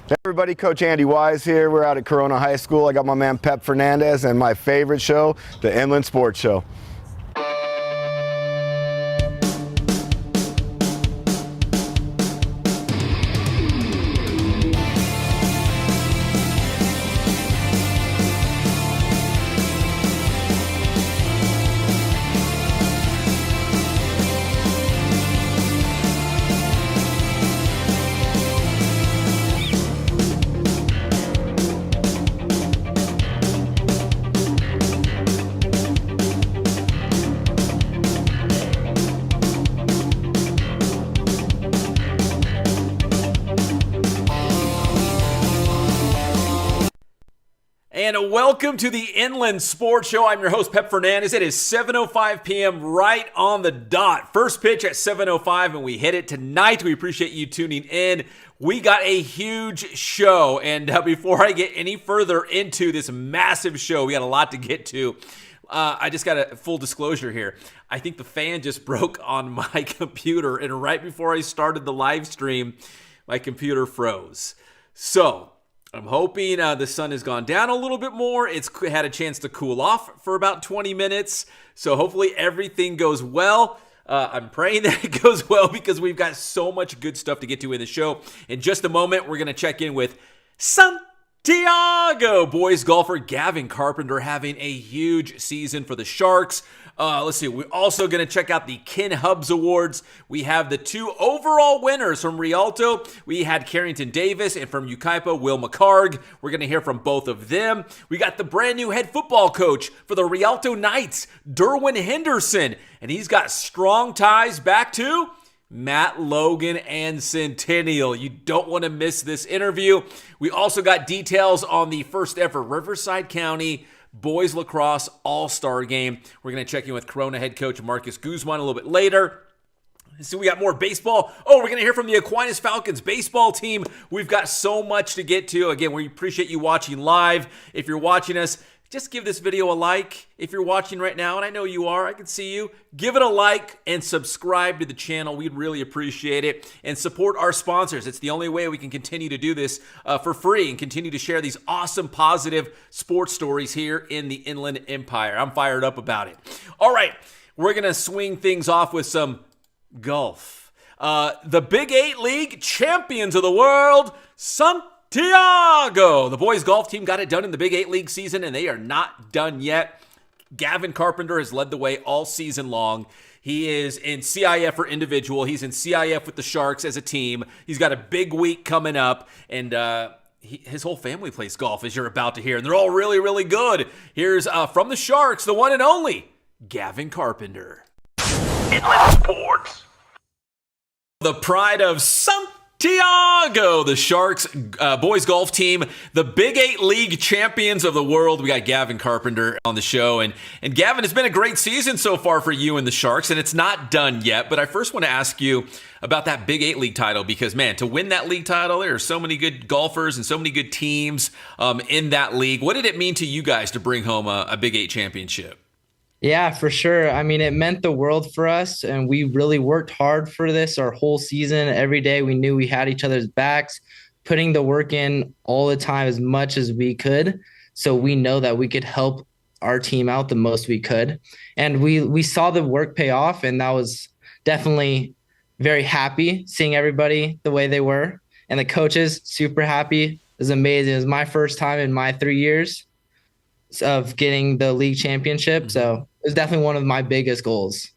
Hey everybody, Coach Andy Wise here. We're out at Corona High School. I got my man Pep Fernandez and my favorite show, the Inland Sports Show. And welcome to the Inland Sports Show. I'm your host, Pep Fernandez. It is 7:05 p.m. right on the dot. First pitch at 7:05, and we hit it tonight. We appreciate you tuning in. We got a huge show, and before I get any further into this massive show, we got a lot to get to. I just got a full disclosure here. I think the fan just broke on my computer, and right before I started the live stream, my computer froze. So I'm hoping the sun has gone down a little bit more. It's had a chance to cool off for about 20 minutes. So hopefully everything goes well. I'm praying that it goes well because we've got so much good stuff to get to in the show. In just a moment, we're going to check in with Santiago boys golfer Gavin Carpenter having a huge season for the Sharks. Let's see. We're also going to check out the Ken Hubbs Awards. We have the two overall winners from Rialto. We had Carrington Davis, and from Yucaipa, Will McHargue. We're going to hear from both of them. We got the brand new head football coach for the Rialto Knights, Derwin Henderson, and he's got strong ties back to Matt Logan and Centennial. You don't want to miss this interview. We also got details on the first ever Riverside County Boys Lacrosse All-Star Game. We're going to check in with Corona head coach Marcus Guzman a little bit later. So we got more baseball. Oh, we're going to hear from the Aquinas Falcons baseball team. We've got so much to get to. Again, we appreciate you watching live. If you're watching us, just give this video a like. If you're watching right now, and I know you are, I can see you, give it a like and subscribe to the channel. We'd really appreciate it. And support our sponsors. It's the only way we can continue to do this for free and continue to share these awesome, positive sports stories here in the Inland Empire. I'm fired up about it. All right, we're going to swing things off with some golf. The Big 8 League champions of the world, Santiago. The boys golf team got it done in the Big 8 League season, and they are not done yet. Gavin Carpenter has led the way all season long. He is in CIF for individual. He's in CIF with the Sharks as a team. He's got a big week coming up, and his whole family plays golf, as you're about to hear, and they're all really, really good. Here's from the Sharks, the one and only Gavin Carpenter. Inland Sports. The pride of Santiago, the Sharks boys golf team, the Big 8 League champions of the world. We got Gavin Carpenter on the show. And Gavin, it's been a great season so far for you and the Sharks, and it's not done yet. But I first want to ask you about that Big 8 League title because, man, to win that league title, there are so many good golfers and so many good teams in that league. What did it mean to you guys to bring home a Big 8 championship? Yeah, for sure. I mean, it meant the world for us, and we really worked hard for this our whole season. Every day we knew we had each other's backs, putting the work in all the time as much as we could. So we know that we could help our team out the most we could. And we saw the work pay off, and that was definitely very happy seeing everybody the way they were. And the coaches, super happy. It was amazing. It was my first time in my 3 years of getting the league championship. So it was definitely one of my biggest goals.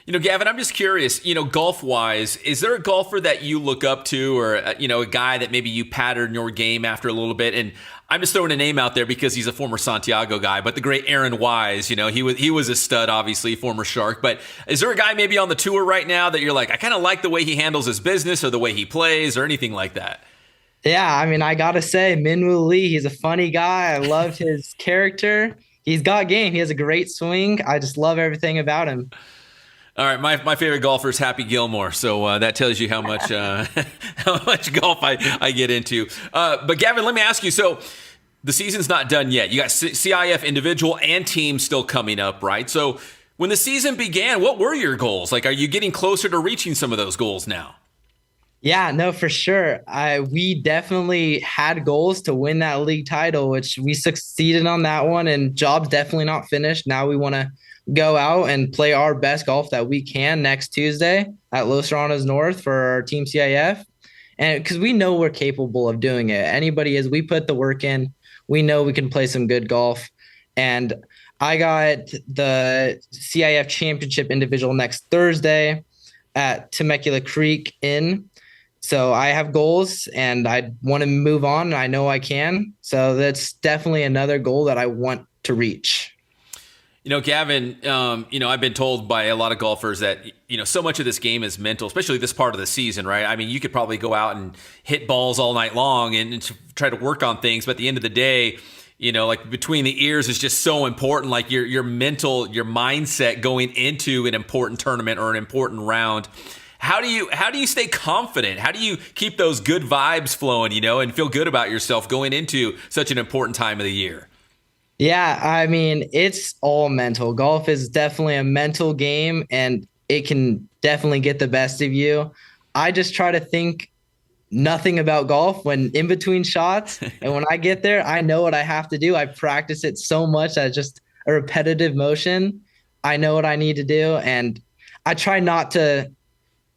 You know, Gavin, I'm just curious, golf-wise, is there a golfer that you look up to or, a guy that maybe you pattern your game after a little bit? And I'm just throwing a name out there because he's a former Santiago guy, but the great Aaron Wise, he was a stud, obviously, former Shark. But is there a guy maybe on the tour right now that you're like, I kind of like the way he handles his business or the way he plays or anything like that? Yeah, I mean, I got to say, Minwoo Lee, he's a funny guy. I loved his character. He's got game. He has a great swing. I just love everything about him. All right, my favorite golfer is Happy Gilmore, so that tells you how much golf I get into. But Gavin, let me ask you, so the season's not done yet. You got CIF individual and team still coming up, right? So when the season began, what were your goals? Like, are you getting closer to reaching some of those goals now? Yeah, no, for sure. We definitely had goals to win that league title, which we succeeded on that one. And job's definitely not finished. Now we want to go out and play our best golf that we can next Tuesday at Los Serranos North for our team CIF. And because we know we're capable of doing it. Anybody is, we put the work in. We know we can play some good golf. And I got the CIF championship individual next Thursday at Temecula Creek Inn. So I have goals and I want to move on, and I know I can. So that's definitely another goal that I want to reach. Gavin, I've been told by a lot of golfers that, so much of this game is mental, especially this part of the season, right? I mean, you could probably go out and hit balls all night long and try to work on things. But at the end of the day, like between the ears is just so important, like your mental, your mindset going into an important tournament or an important round. How do you stay confident? How do you keep those good vibes flowing, and feel good about yourself going into such an important time of the year? Yeah, I mean, it's all mental. Golf is definitely a mental game, and it can definitely get the best of you. I just try to think nothing about golf when in between shots. And when I get there, I know what I have to do. I practice it so much that it's just a repetitive motion. I know what I need to do, and I try not to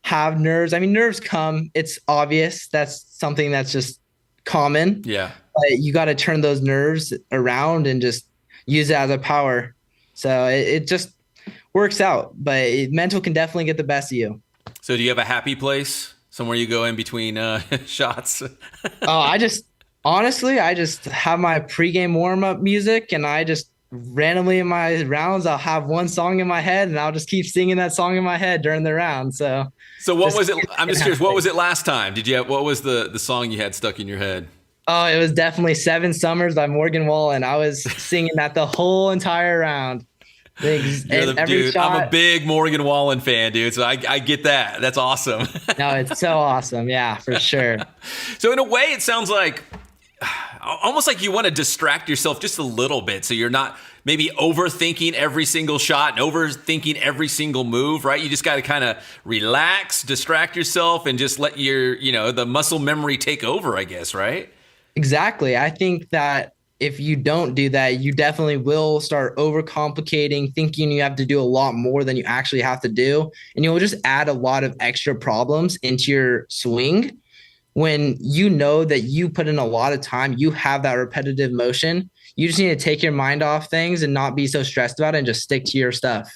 have nerves. I mean, nerves come. It's obvious. That's something that's just common. Yeah. But you got to turn those nerves around and just use it as a power. So it just works out. But mental can definitely get the best of you. So do you have a happy place somewhere you go in between shots? I just have my pregame warm-up music, and I just randomly in my rounds, I'll have one song in my head, and I'll just keep singing that song in my head during the round. So what was it? I'm just curious. What was it last time? What was the song you had stuck in your head? Oh, it was definitely 7 Summers by Morgan Wallen. I was singing that the whole entire round. Dude, I'm a big Morgan Wallen fan, dude. So I get that. That's awesome. No, it's so awesome. Yeah, for sure. So in a way, it sounds like almost like you want to distract yourself just a little bit. So you're not maybe overthinking every single shot and overthinking every single move, right? You just got to kind of relax, distract yourself, and just let your, the muscle memory take over, I guess, right? Exactly. I think that if you don't do that, you definitely will start overcomplicating, thinking you have to do a lot more than you actually have to do. And you'll just add a lot of extra problems into your swing. When you know that you put in a lot of time, you have that repetitive motion. You just need to take your mind off things and not be so stressed about it and just stick to your stuff.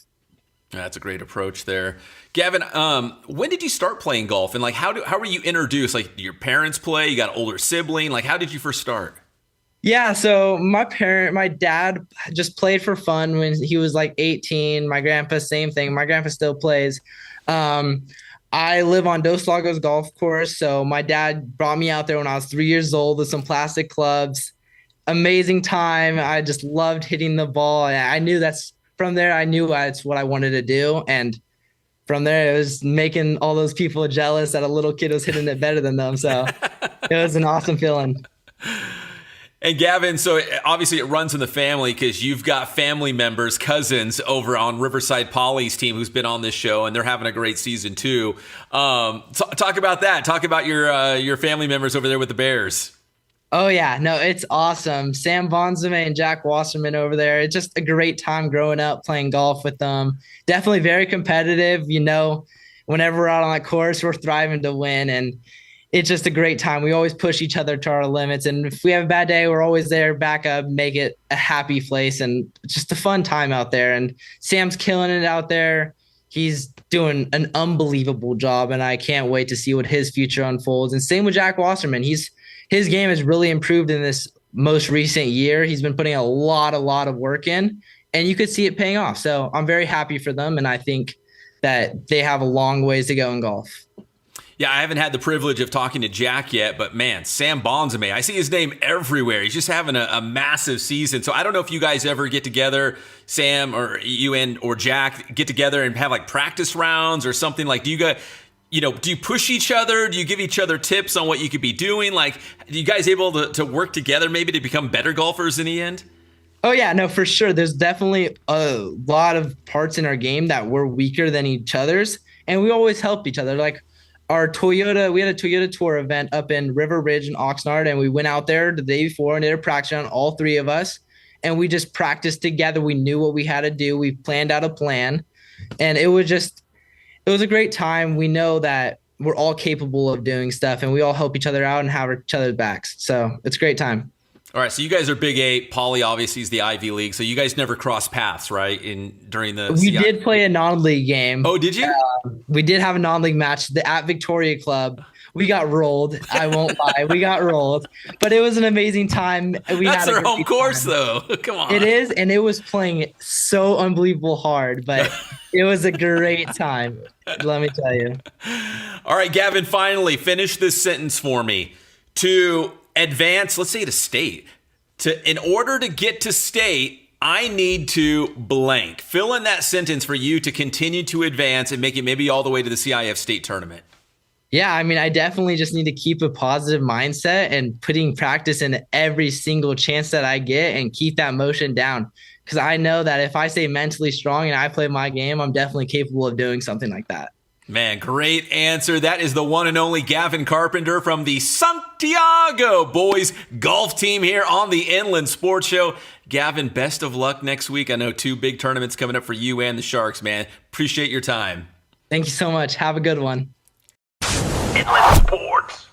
That's a great approach there. Gavin, when did you start playing golf? And how were you introduced? Like, did your parents play? You got an older sibling? Like, how did you first start? Yeah, so my dad just played for fun when he was like 18. My grandpa, same thing. My grandpa still plays. I live on Dos Lagos Golf Course, so my dad brought me out there when I was 3 years old with some plastic clubs. Amazing time. I just loved hitting the ball. I knew that's what I wanted to do. And from there, it was making all those people jealous that a little kid was hitting it better than them. So it was an awesome feeling. And Gavin, so obviously it runs in the family because you've got family members, cousins over on Riverside Poly's team who's been on this show, and they're having a great season too. Talk about that. Talk about your family members over there with the Bears. Oh, yeah. No, it's awesome. Sam Bonzame and Jack Wasserman over there. It's just a great time growing up playing golf with them. Definitely very competitive. Whenever we're out on that course, we're thriving to win. And it's just a great time. We always push each other to our limits. And if we have a bad day, we're always there, back up, make it a happy place. And it's just a fun time out there. And Sam's killing it out there. He's doing an unbelievable job. And I can't wait to see what his future unfolds. And same with Jack Wasserman. His game has really improved in this most recent year. He's been putting a lot of work in, and you could see it paying off. So I'm very happy for them, and I think that they have a long ways to go in golf. Yeah, I haven't had the privilege of talking to Jack yet, but man, Sam Bonzame, I see his name everywhere. He's just having a massive season. So I don't know if you guys ever get together, Sam or you or Jack, get together and have like practice rounds or something. Like, do you push each other? Do you give each other tips on what you could be doing? Like, are you guys able to work together maybe to become better golfers in the end? Oh, yeah, no, for sure. There's definitely a lot of parts in our game that we're weaker than each other's, and we always help each other. Like, our Toyota, we had a Toyota Tour event up in River Ridge and Oxnard, and we went out there the day before and did a practice on all three of us. And we just practiced together. We knew what we had to do. We planned out a plan, and it was a great time. We know that we're all capable of doing stuff, and we all help each other out and have each other's backs. So it's a great time. All right, so you guys are Big 8. Poly obviously is the Ivy League, so you guys never cross paths, right? During the we did play a non-league game. Oh, did you? We did have a non-league match at Victoria Club. We got rolled. I won't lie, we got rolled, but it was an amazing time. That's their home course, though. Come on, it is, and it was playing so unbelievable hard, but it was a great time. Let me tell you. All right, Gavin, finally finish this sentence for me. To advance, let's say to state, in order to get to state, I need to blank. Fill in that sentence for you to continue to advance and make it maybe all the way to the CIF state tournament. Yeah, I mean, I definitely just need to keep a positive mindset and putting practice in every single chance that I get and keep that motion down. Because I know that if I stay mentally strong and I play my game, I'm definitely capable of doing something like that. Man, great answer. That is the one and only Gavin Carpenter from the Santiago boys golf team here on the Inland Sports Show. Gavin, best of luck next week. I know 2 big tournaments coming up for you and the Sharks, man. Appreciate your time. Thank you so much. Have a good one. Inland Sports.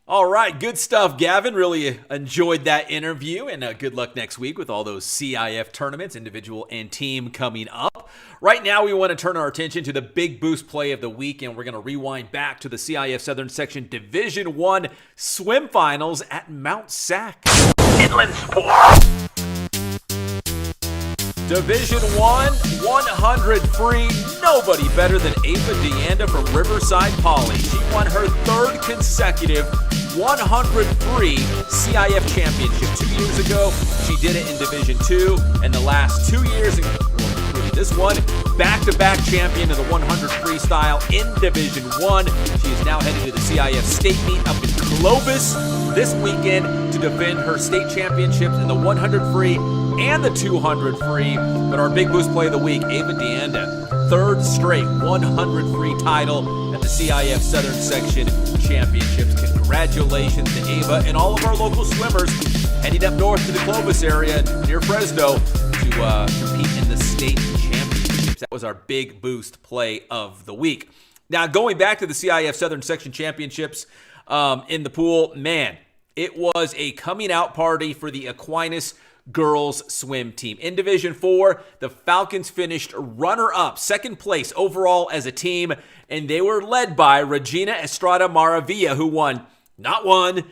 All right, good stuff, Gavin. Really enjoyed that interview, and good luck next week with all those CIF tournaments, individual and team, coming up. Right now, we want to turn our attention to the big boost play of the week, and we're going to rewind back to the CIF Southern Section Division I swim finals at Mount Sac. Inland Sports. Division I, 100 free. Nobody better than Ava Deanda from Riverside Poly. She won her 3rd consecutive 100 free CIF championship. 2 years ago, she did it in Division II, and the last 2 years, including this one, back-to-back champion of the 100 freestyle in Division I. She is now headed to the CIF state meet up in Clovis this weekend to defend her state championships in the 100 free and the 200 free. But our big boost play of the week, Ava Deanda, 3rd straight 100 free title at the CIF Southern Section Championships. Congratulations to Ava and all of our local swimmers heading up north to the Clovis area near Fresno to compete in the state championships. That was our big boost play of the week. Now, going back to the CIF Southern Section Championships in the pool, man, it was a coming out party for the Aquinas girls swim team. In Division 4, the Falcons finished runner-up, 2nd place overall as a team, and they were led by Regina Estrada Maravilla, who won not 1,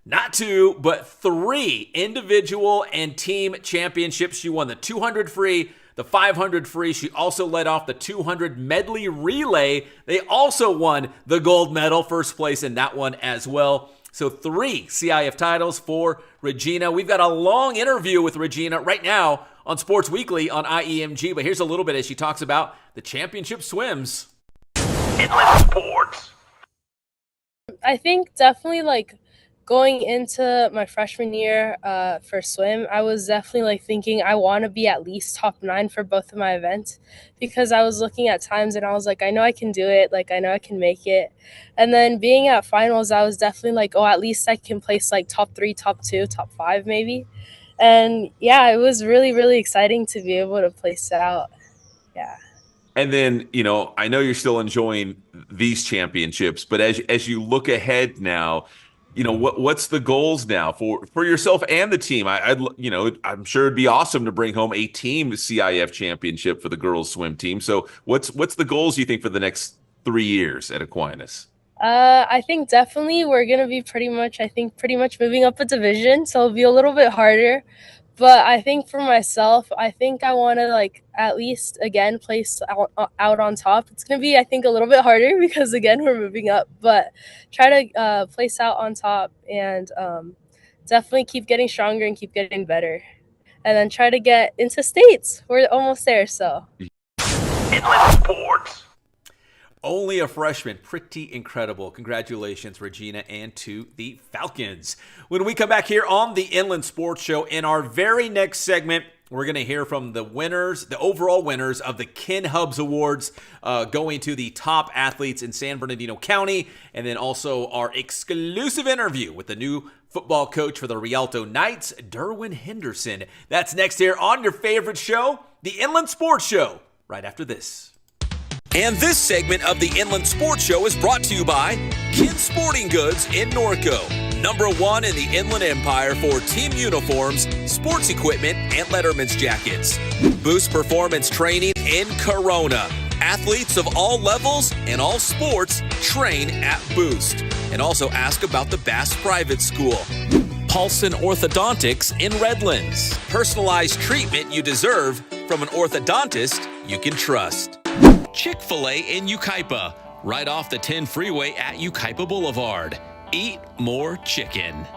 not 2, but 3 individual and team championships. She won the 200 free, the 500 free. She also led off the 200 medley relay. They also won the gold medal, 1st place in that one as well. So 3 CIF titles for Regina. We've got a long interview with Regina right now on Sports Weekly on IEMG, but here's a little bit as she talks about the championship swims. Inland Sports. I think definitely going into my freshman year for swim, I was definitely thinking I want to be at least top 9 for both of my events, because I was looking at times and I was like, I know I can do it. I know I can make it. And then being at finals, I was definitely oh, at least I can place top 3, top 2, top 5 maybe. And yeah, it was really, really exciting to be able to place out. Yeah. And then, I know you're still enjoying these championships, but as you look ahead now, what's the goals now for yourself and the team? I'm sure it'd be awesome to bring home a team CIF championship for the girls swim team. So what's the goals you think for the next 3 years at Aquinas? I think definitely we're going to be pretty much moving up a division. So it'll be a little bit harder. But I think for myself, I think I want to at least again place out on top. It's going to be, I think, a little bit harder because again, we're moving up, but try to place out on top and definitely keep getting stronger and keep getting better. And then try to get into states. We're almost there, so. Inland Sports. Only a freshman. Pretty incredible. Congratulations, Regina, and to the Falcons. When we come back here on the Inland Sports Show, in our very next segment, We're going to hear from the winners, the overall winners of the Ken Hubs Awards, going to the top athletes in San Bernardino County, and then also our exclusive interview with the new football coach for the Rialto Knights, Derwin Henderson. That's next here on your favorite show, the Inland Sports Show, right after this. And this segment of the Inland Sports Show is brought to you by Ken Sporting Goods in Norco, #1 in the Inland Empire for team uniforms, sports equipment, and Letterman's jackets. Boost Performance Training in Corona. Athletes of all levels and all sports train at Boost. And also ask about the Bass Private School. Paulson Orthodontics in Redlands. Personalized treatment you deserve from an orthodontist you can trust. Chick-fil-A in Yucaipa, right off the 10 freeway at Yucaipa Boulevard. Eat more chicken.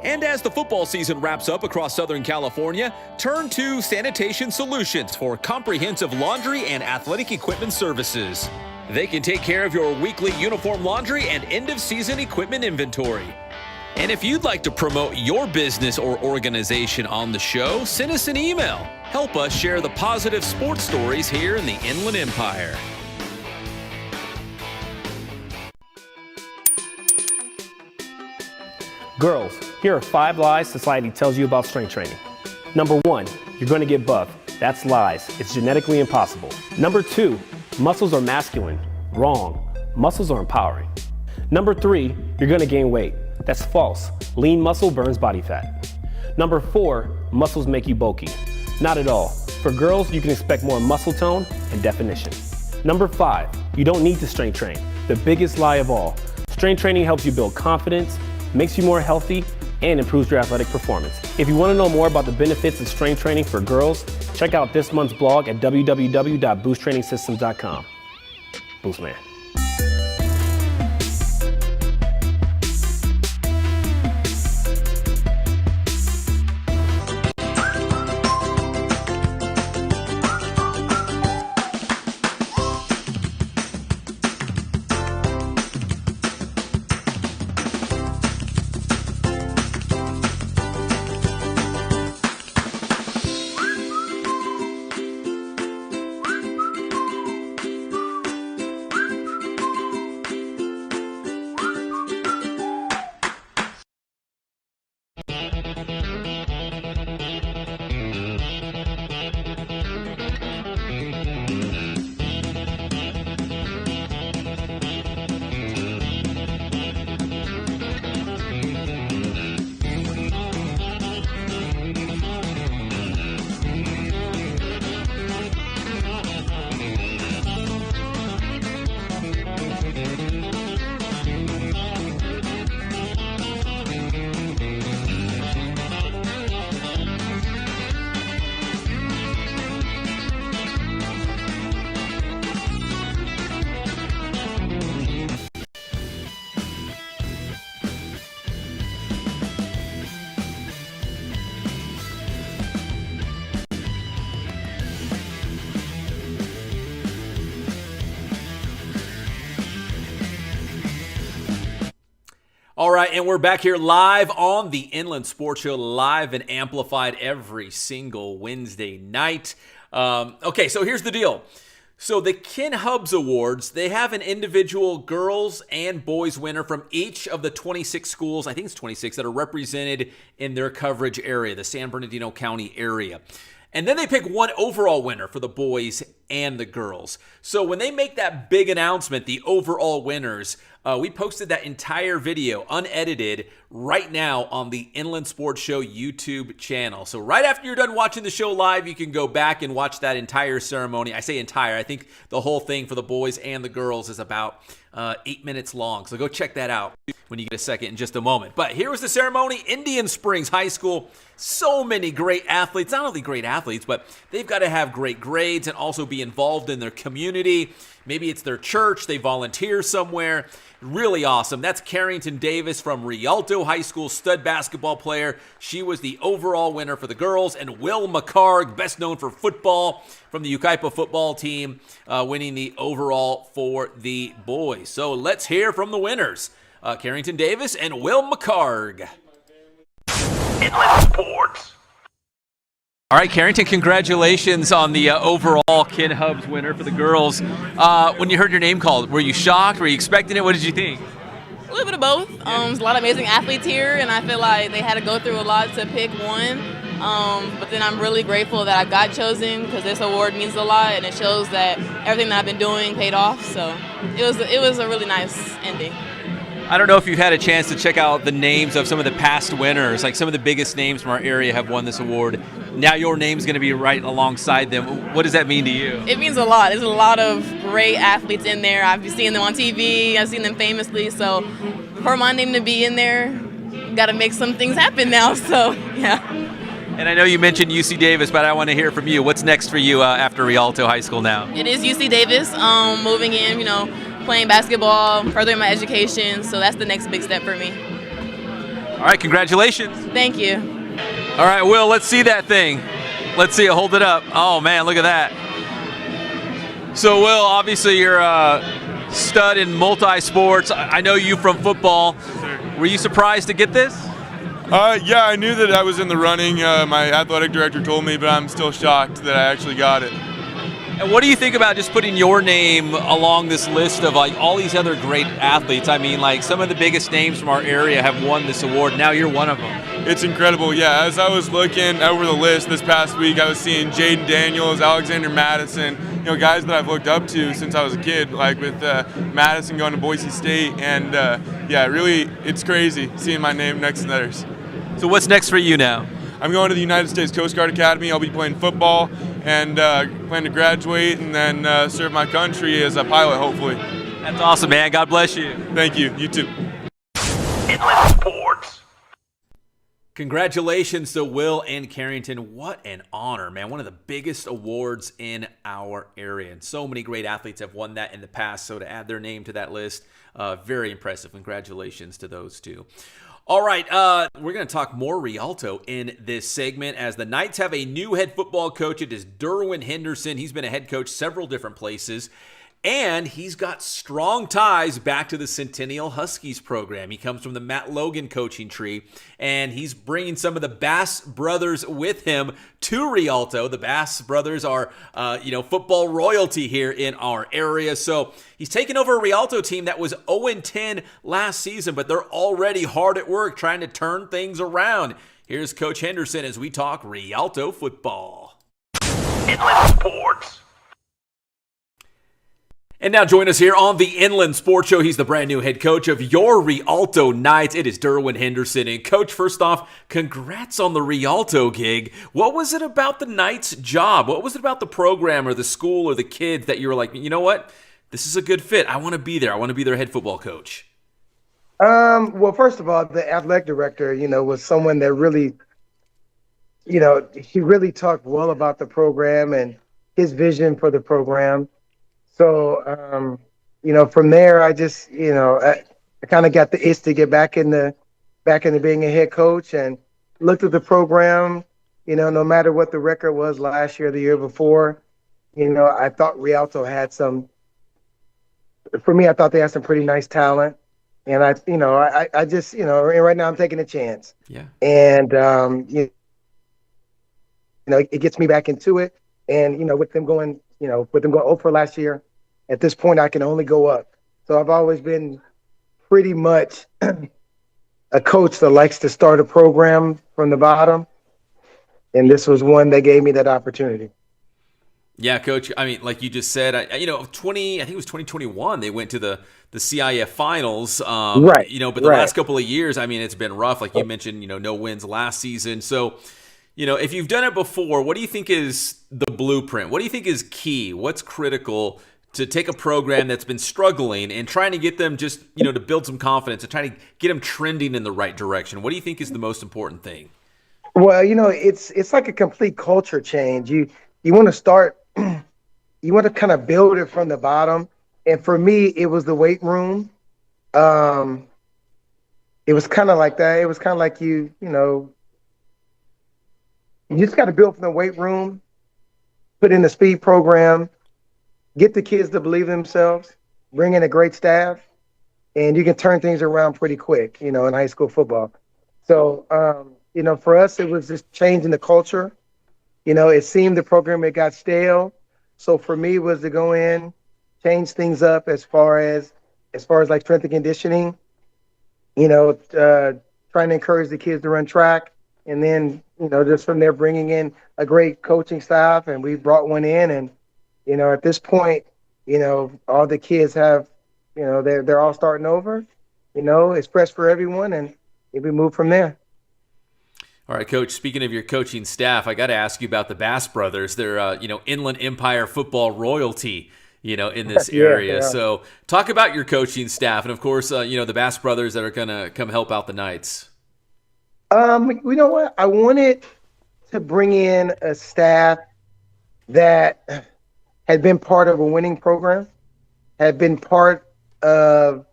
And as the football season wraps up across Southern California, turn to Sanitation Solutions for comprehensive laundry and athletic equipment services. They can take care of your weekly uniform laundry and end-of-season equipment inventory. And if you'd like to promote your business or organization on the show, send us an email. Help us share the positive sports stories here in the Inland Empire. Girls, here are 5 lies society tells you about strength training. Number 1, you're going to get buff. That's lies. It's genetically impossible. Number 2, muscles are masculine. Wrong. Muscles are empowering. Number 3, you're going to gain weight. That's false. Lean muscle burns body fat. Number 4, muscles make you bulky. Not at all. For girls, you can expect more muscle tone and definition. Number 5, you don't need to strength train. The biggest lie of all. Strength training helps you build confidence, makes you more healthy, and improves your athletic performance. If you want to know more about the benefits of strength training for girls, check out this month's blog at www.boosttrainingsystems.com. Boost man. All right, and we're back here live on the Inland Sports Show, live and amplified every single Wednesday night. Okay, so here's the deal. So the Ken Hubs Awards, they have an individual girls and boys winner from each of the 26 schools, I think it's 26, that are represented in their coverage area, the San Bernardino County area. And then they pick one overall winner for the boys and the girls. So when they make that big announcement, the overall winners, we posted that entire video, unedited, right now on the Inland Sports Show YouTube channel. So right after you're done watching the show live, you can go back and watch that entire ceremony. I say entire, I think the whole thing for the boys and the girls is about 8 minutes long. So go check that out when you get a second in just a moment. But here was the ceremony, Indian Springs High School. So many great athletes, not only great athletes, but they've got to have great grades and also be involved in their community. Maybe it's their church, they volunteer somewhere. Really awesome. That's Carrington Davis from Rialto High School, stud basketball player. She was the overall winner for the girls. And Will McHargue, best known for football, from the Yucaipa football team, winning the overall for the boys. So let's hear from the winners, Carrington Davis and Will McHargue. Inland Sports. All right, Carrington, congratulations on the overall Ken Hubs winner for the girls. When you heard your name called, were you shocked? Were you expecting it? What did you think? A little bit of both. There's a lot of amazing athletes here, and I feel like they had to go through a lot to pick one. But then I'm really grateful that I got chosen because this award means a lot, and it shows that everything that I've been doing paid off. So it was a really nice ending. I don't know if you've had a chance to check out the names of some of the past winners. Like some of the biggest names from our area have won this award. Now your name's going to be right alongside them. What does that mean to you? It means a lot. There's a lot of great athletes in there. I've seen them on TV. I've seen them famously. So for my name to be in there, got to make some things happen now. So, yeah. And I know you mentioned UC Davis, but I want to hear from you. What's next for you after Rialto High School now? It is UC Davis. Moving in, playing basketball, furthering my education. So that's the next big step for me. All right, congratulations. Thank you. All right, Will, let's see that thing. Let's see it. Hold it up. Oh, man, look at that. So, Will, obviously you're a stud in multi-sports. I know you from football. Were you surprised to get this? Yeah, I knew that I was in the running. My athletic director told me, but I'm still shocked that I actually got it. And what do you think about just putting your name along this list of like all these other great athletes? I mean, like some of the biggest names from our area have won this award. Now you're one of them. It's incredible. Yeah, as I was looking over the list this past week, I was seeing Jaden Daniels, Alexander Mattison, guys that I've looked up to since I was a kid, like with Mattison going to Boise State. And yeah, really, it's crazy seeing my name next to theirs. So what's next for you now? I'm going to the United States Coast Guard Academy. I'll be playing football and plan to graduate and then serve my country as a pilot, hopefully. That's awesome, man. God bless you. Thank you. You too. Inland Sports. Congratulations to Will and Carrington. What an honor, man. One of the biggest awards in our area. And so many great athletes have won that in the past. So to add their name to that list, very impressive. Congratulations to those two. All right, we're going to talk more Rialto in this segment as the Knights have a new head football coach. It is Derwin Henderson. He's been a head coach several different places, and he's got strong ties back to the Centennial Huskies program. He comes from the Matt Logan coaching tree, and he's bringing some of the Bass brothers with him to Rialto. The Bass brothers are, football royalty here in our area. So he's taken over a Rialto team that was 0-10 last season, but they're already hard at work trying to turn things around. Here's Coach Henderson as we talk Rialto football. Inland Sports. And now join us here on the Inland Sports Show. He's the brand new head coach of your Rialto Knights. It is Derwin Henderson. And Coach, first off, congrats on the Rialto gig. What was it about the Knights' job? What was it about the program or the school or the kids that you were like, you know what? This is a good fit. I want to be there. I want to be their head football coach. Well, first of all, the athletic director, was someone that really, he really talked well about the program and his vision for the program. So, from there, I just, I kind of got the itch to get back into being a head coach and looked at the program, no matter what the record was last year, the year before, I thought Rialto had I thought they had some pretty nice talent. And I just, and right now I'm taking a chance. Yeah. And, it gets me back into it. And, with them going 0 for last year, at this point, I can only go up. So I've always been pretty much a coach that likes to start a program from the bottom. And this was one that gave me that opportunity. Yeah, Coach. I mean, like you just said, I think it was 2021, they went to the CIF finals. Right. But the last couple of years, I mean, it's been rough. Like you mentioned, no wins last season. So, if you've done it before, what do you think is the blueprint? What do you think is key? What's critical to take a program that's been struggling and trying to get them just, to build some confidence and trying to get them trending in the right direction? What do you think is the most important thing? Well, it's like a complete culture change. You want to start, you want to kind of build it from the bottom. And for me, it was the weight room. It was kind of like that. It was kind of like you just got to build from the weight room, put in the speed program, get the kids to believe themselves, bring in a great staff, and you can turn things around pretty quick, in high school football. So, for us, it was just changing the culture It seemed the program had got stale. So for me, was to go in, change things up as far as like strength and conditioning. Trying to encourage the kids to run track, and then just from there bringing in a great coaching staff, and we brought one in, and at this point, all the kids have, they're all starting over. It's fresh for everyone, and we move from there. All right, Coach, speaking of your coaching staff, I got to ask you about the Bass brothers. They're, Inland Empire football royalty, in this area. Yeah. So talk about your coaching staff and, of course, the Bass brothers that are going to come help out the Knights. You know what? I wanted to bring in a staff that had been part of a winning program, had been part of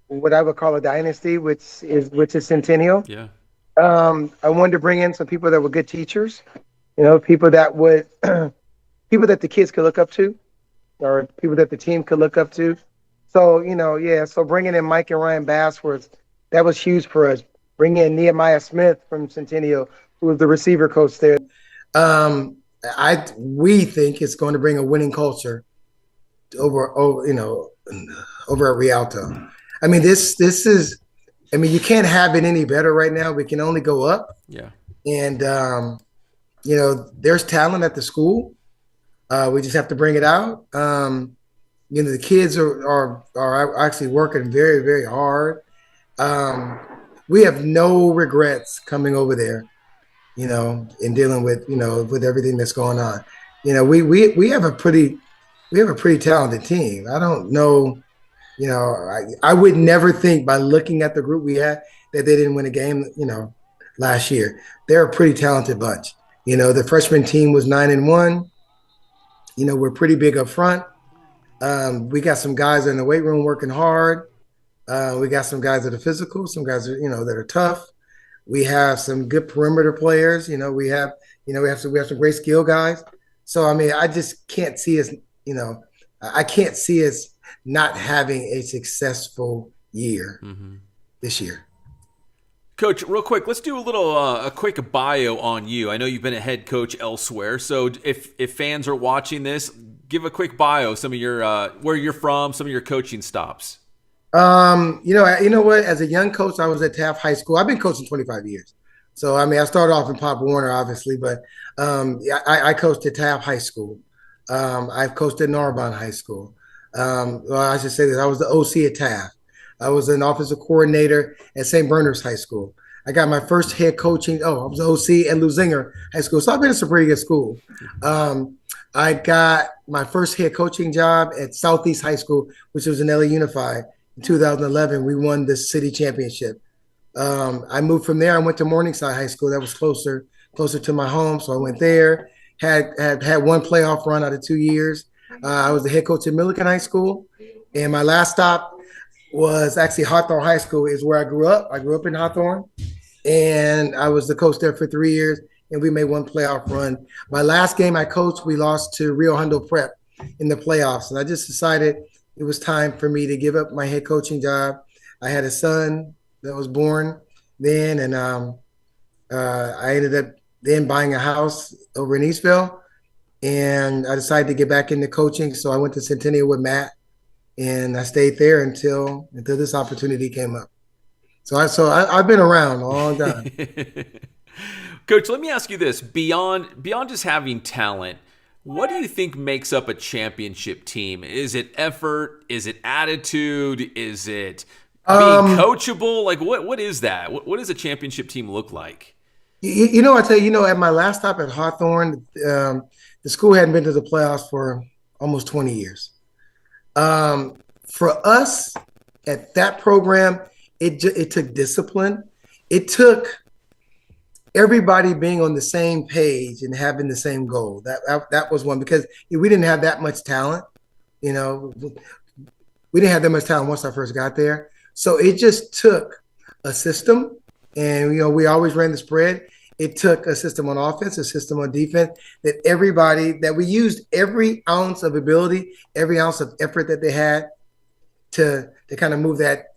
what I would call a dynasty, which is Centennial. Yeah. I wanted to bring in some people that were good teachers, people that would, people that the kids could look up to, or people that the team could look up to. So, so bringing in Mike and Ryan Bass that was huge for us. Bringing in Nehemiah Smith from Centennial, who was the receiver coach there. We think it's going to bring a winning culture over at Rialto. I mean, this is. I mean, you can't have it any better right now. We can only go up. Yeah. And, there's talent at the school. We just have to bring it out. The kids are actually working very, very hard. We have no regrets coming over there, and dealing with, with everything that's going on. We have a pretty talented team. I don't know. I would never think by looking at the group we had that they didn't win a game, last year. They're a pretty talented bunch. The freshman team was 9-1. We're pretty big up front. We got some guys in the weight room working hard. We got some guys that are physical, some guys that are tough. We have some good perimeter players. We have some great skill guys. So, I mean, I just can't see us, I can't see us not having a successful year this year. Coach, real quick, let's do a quick bio on you. I know you've been a head coach elsewhere, so if fans are watching this, give a quick bio, some of your where you're from, some of your coaching stops. You know what? As a young coach, I was at Taft High School. I've been coaching 25 years. So, I mean, I started off in Pop Warner, obviously, but I coached at Taft High School. I've coached at Narbonne High School. Well, I should say this. I was the OC at Taft. I was an offensive coordinator at St. Bernard's High School. I got my first head coaching. I was OC at Lusinger High School. So I've been in some pretty good school. I got my first head coaching job at Southeast High School, which was in LA Unified. In 2011, we won the city championship. I moved from there. I went to Morningside High School. That was closer to my home. So I went there, had one playoff run out of 2 years. I was the head coach at Milliken High School. And my last stop was actually Hawthorne High School, is where I grew up. I grew up in Hawthorne. And I was the coach there for 3 years. And we made one playoff run. My last game I coached, we lost to Rio Hondo Prep in the playoffs. And I just decided it was time for me to give up my head coaching job. I had a son that was born then, and I ended up then buying a house over in Eastville, and I decided to get back into coaching. So I went to Centennial with Matt, and I stayed there until this opportunity came up. So I've been around a long time. Coach, let me ask you this: beyond just having talent, what do you think makes up a championship team? Is it effort? Is it attitude? Is it being coachable? Like, what is that? What does a championship team look like? I tell you, at my last stop at Hawthorne, the school hadn't been to the playoffs for almost 20 years. For us at that program, it took discipline. It took everybody being on the same page and having the same goal. That was one, because we didn't have that much talent. We didn't have that much talent once I first got there. So it just took a system, and we always ran the spread. It took a system on offense, a system on defense, that we used every ounce of ability, every ounce of effort that they had to kind of move that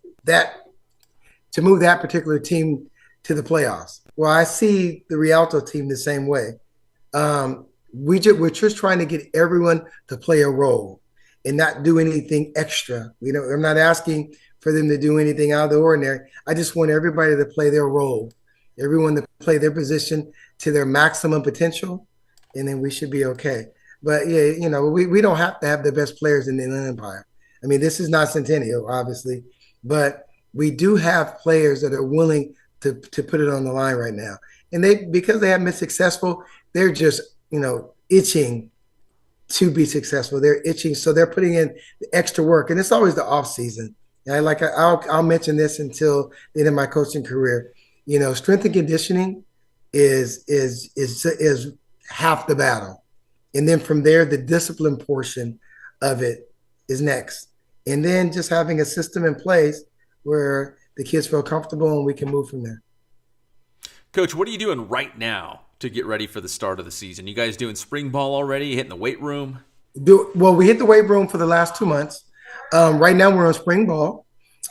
particular team to the playoffs. Well, I see the Rialto team the same way. We're just trying to get everyone to play a role and not do anything extra. I'm not asking for them to do anything out of the ordinary. I just want everybody to play their role, everyone to play their position to their maximum potential, and then we should be okay. But yeah, we don't have to have the best players in the Inland Empire. I mean, this is not Centennial, obviously, but we do have players that are willing to put it on the line right now. And because they haven't been successful, they're just, itching to be successful. They're itching. So they're putting in the extra work. And it's always the off season. And I'll mention this until the end of my coaching career. Strength and conditioning is half the battle. And then from there, the discipline portion of it is next. And then just having a system in place where the kids feel comfortable and we can move from there. Coach, what are you doing right now to get ready for the start of the season? You guys doing spring ball already? Hitting the weight room? Well, we hit the weight room for the last 2 months. Right now we're on spring ball.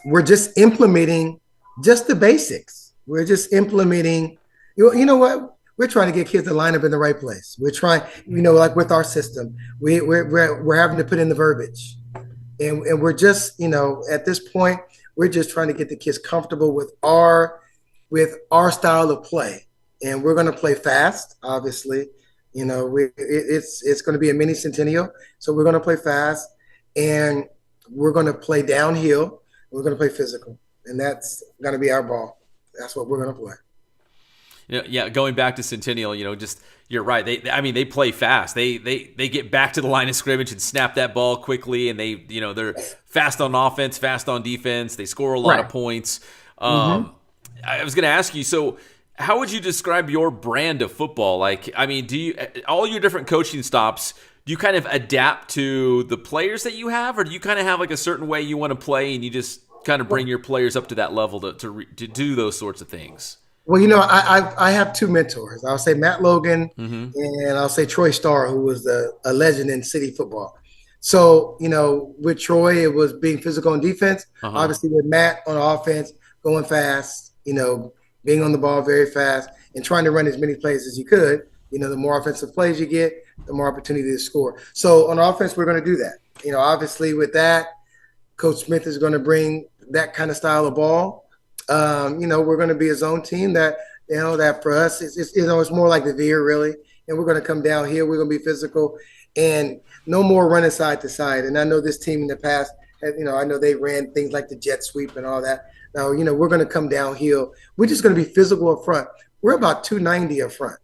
We're just implementing just the basics. We're just implementing, you know what? We're trying to get kids to line up in the right place. We're trying, like with our system, we're having to put in the verbiage. And we're just, at this point, we're just trying to get the kids comfortable with our style of play. And we're going to play fast, obviously. It's going to be a mini Centennial. So we're going to play fast and we're going to play downhill. We're going to play physical. And that's going to be our ball. That's what we're going to play. Yeah, going back to Centennial, you're right. They play fast. They get back to the line of scrimmage and snap that ball quickly, and they're fast on offense, fast on defense. They score a lot of points. I was going to ask you, so how would you describe your brand of football? Do you all your different coaching stops? Do you kind of adapt to the players that you have, or do you kind of have a certain way you want to play, and you just kind of bring your players up to that level to do those sorts of things? Well, I have two mentors. I'll say Matt Logan and I'll say Troy Starr, who was a legend in city football. So, with Troy, it was being physical on defense. Obviously, with Matt on offense, going fast, being on the ball very fast and trying to run as many plays as you could. The more offensive plays you get, the more opportunity to score. So on offense, we're going to do that. Obviously with that, Coach Smith is going to bring that kind of style of ball. We're going to be a zone team that for us, it's more like the veer really. And we're going to come down here. We're going to be physical and no more running side to side. And I know this team in the past, I know they ran things like the jet sweep and all that. Now, we're going to come downhill. We're just going to be physical up front. We're about 290 up front.